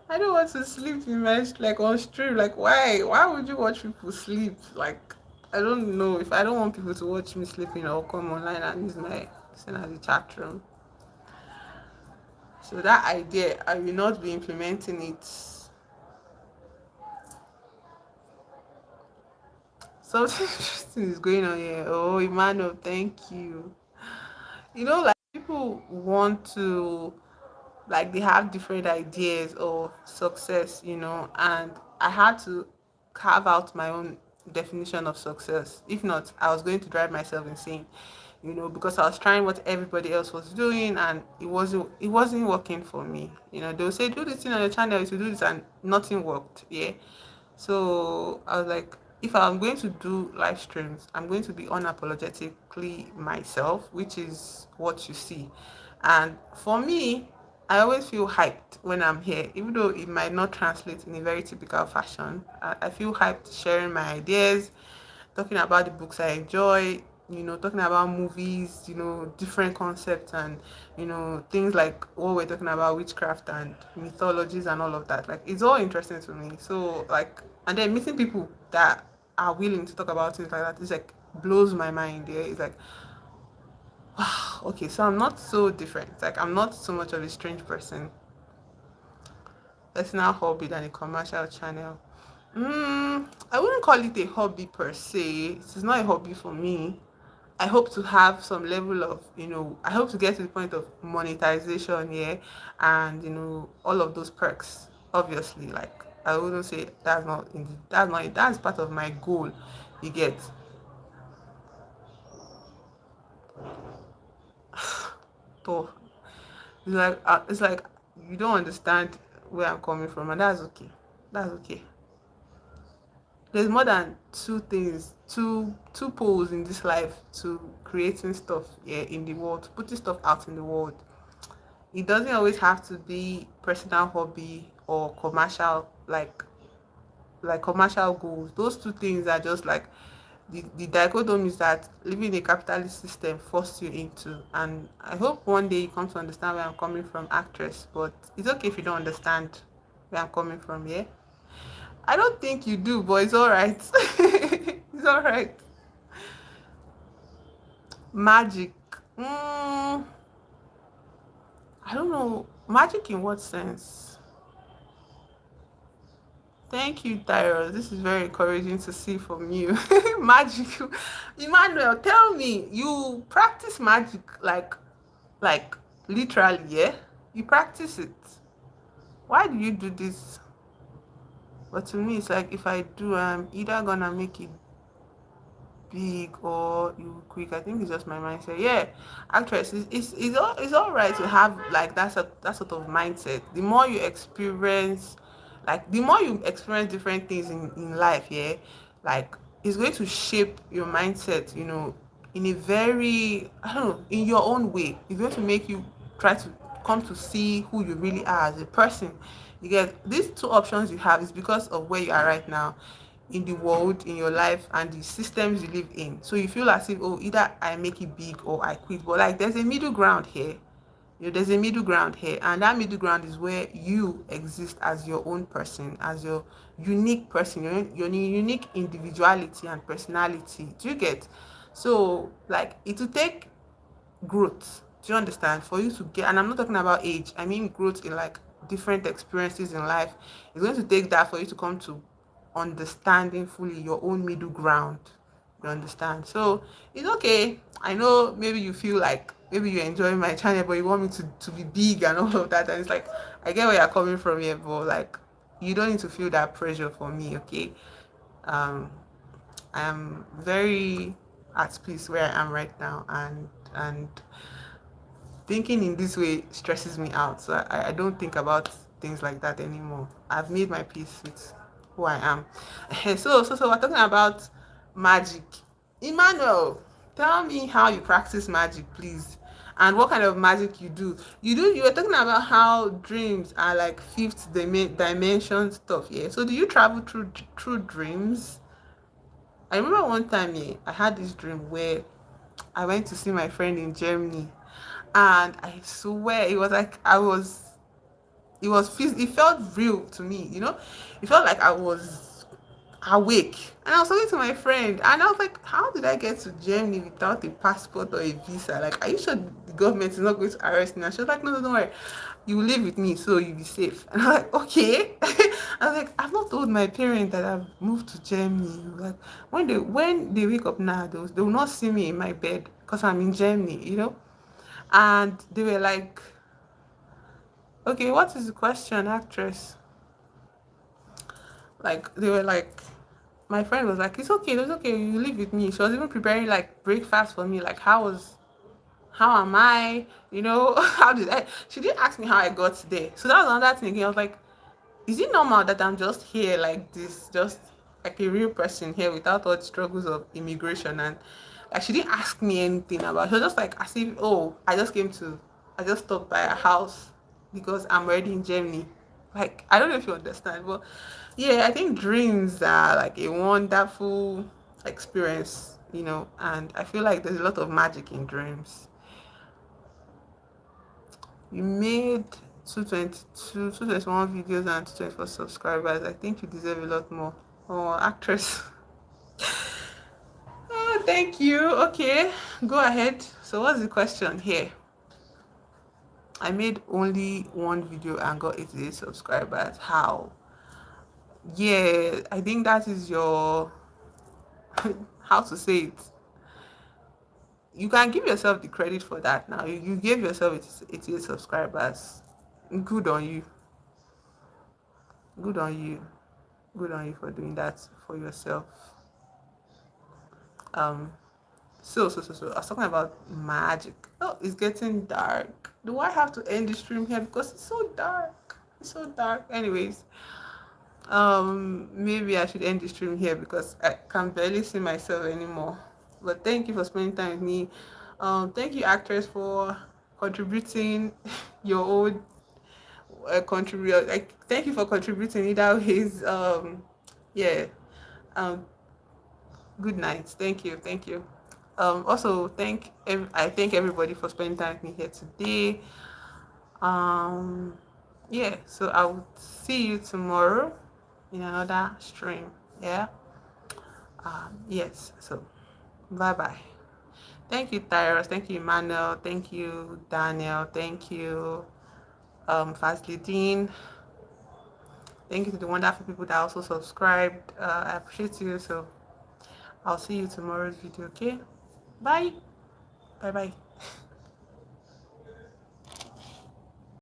I don't want to sleep in my like on stream. Like, why? Why would you watch people sleep? Like, I don't know. If I don't want people to watch me sleeping, I'll come online and use my send as a chat room. So that idea, I will not be implementing it. Something interesting is going on here. Oh, Emmanuel, thank you. You know, like people want to like they have different ideas of success, you know, and I had to carve out my own definition of success. If not, I was going to drive myself insane, you know, because I was trying what everybody else was doing and it wasn't working for me. You know, they'll say do this thing on your channel, you should do this, and nothing worked. Yeah. So I was like, if I'm going to do live streams, I'm going to be unapologetically myself, which is what you see. And for me, I always feel hyped when I'm here, even though it might not translate in a very typical fashion. I feel hyped sharing my ideas, talking about the books I enjoy, you know, talking about movies, you know, different concepts and, you know, things like what we're talking about, witchcraft and mythologies and all of that. Like, it's all interesting to me. So, like, and then meeting people that are willing to talk about things like that is like blows my mind. Yeah, it's like, okay, so I'm not so different. Like, I'm not so much of a strange person. That's now a hobby than a commercial channel. I wouldn't call it a hobby per se. It is not a hobby for me. I hope to have some level of, you know, I hope to get to the point of monetization here and, you know, all of those perks. Obviously, like I wouldn't say that's part of my goal. You get so it's like you don't understand where I'm coming from, and that's okay. That's okay. There's more than two poles in this life to creating stuff, yeah, in the world, putting stuff out in the world. It doesn't always have to be personal hobby or commercial, like commercial goals. Those two things are just like the dichotomies that living in a capitalist system forced you into. And I hope one day you come to understand where I'm coming from, actress. But it's okay if you don't understand where I'm coming from. Yeah, I don't think you do, but it's all right. It's all right. Magic. I don't know. Magic in what sense? Thank you, Tyros. This is very encouraging to see from you. Magic. Emmanuel, tell me, you practice magic like literally, yeah? You practice it. Why do you do this? But to me, it's like if I do, I'm either gonna make it big or you quick. I think it's just my mindset. Yeah, actress, it's all right to have like that sort of mindset. The more you experience, like the more you experience different things in life, yeah, like it's going to shape your mindset, in a very, I don't know, in your own way. It's going to make you try to come to see who you really are as a person. You get these two options you have is because of where you are right now in the world, in your life, and the systems you live in. So you feel as if, oh, either I make it big or I quit. But like there's a middle ground here. There's a middle ground here, and that middle ground is where you exist as your own person, as your unique person, your unique individuality and personality. Do you get? So like it will take growth, do you understand, for you to get, and I'm not talking about age, I mean growth in like different experiences in life. It's going to take that for you to come to understanding fully your own middle ground. You understand? So it's okay. I know maybe you feel like maybe you enjoy my channel but you want me to be big and all of that, and it's like I get where you're coming from here, but like you don't need to feel that pressure for me, okay? um I am very at peace where I am right now, and thinking in this way stresses me out. So I don't think about things like that anymore. I've made my peace with who I am. So we're talking about magic. Emmanuel, tell me how you practice magic, please. And what kind of magic you do. You were talking about how dreams are like fifth dimension stuff, yeah. So do you travel through dreams? I remember one time, yeah, I had this dream where I went to see my friend in Germany, and I swear it was like it felt real to me, it felt like I was awake, and I was talking to my friend, and I was like, how did I get to Germany without a passport or a visa? Like, are you sure the government is not going to arrest me? And she was like, no, don't worry, you will live with me, so you'll be safe. And I'm like, okay. I was like, I've not told my parents that I've moved to Germany. Like, when they wake up now, they will not see me in my bed because I'm in Germany. And they were like, okay, what is the question, actress? Like, they were like, my friend was like, it's okay, you live with me. She was even preparing like breakfast for me. Like, how am I? How did I? She didn't ask me how I got there. So that was another thing again. I was like, is it normal that I'm just here like this, just like a real person here without all the struggles of immigration? And like she didn't ask me anything about it. She was just like as if, oh, I just stopped by a house because I'm already in Germany. Like, I don't know if you understand, but yeah, I think dreams are like a wonderful experience, and I feel like there's a lot of magic in dreams. You made 221 videos and 224 subscribers. I think you deserve a lot more. Oh, actress. Oh, thank you. Okay, go ahead. So what's the question here? I made only one video and got 88 subscribers. How? Yeah, I think that is your how to say it. You can give yourself the credit for that now. You gave yourself 88 subscribers. Good on you. Good on you. Good on you for doing that for yourself. Um, so. I was talking about magic. Oh, it's getting dark. Do I have to end the stream here because it's so dark? It's so dark. Anyways, maybe I should end the stream here because I can barely see myself anymore. But thank you for spending time with me. Thank you, actress, for contributing your own contribute. Like, thank you for contributing either ways. Yeah. Um, Good night. Thank you. Thank you. Also, I thank everybody for spending time with me here today. Um, yeah. So I will see you tomorrow in another stream. Yeah. Yes. So bye bye. Thank you, Tyrus. Thank you, Emmanuel. Thank you, Daniel. Thank you, Fazlideen. Thank you to the wonderful people that also subscribed. I appreciate you. So I'll see you tomorrow's video. Okay. Bye. Bye bye.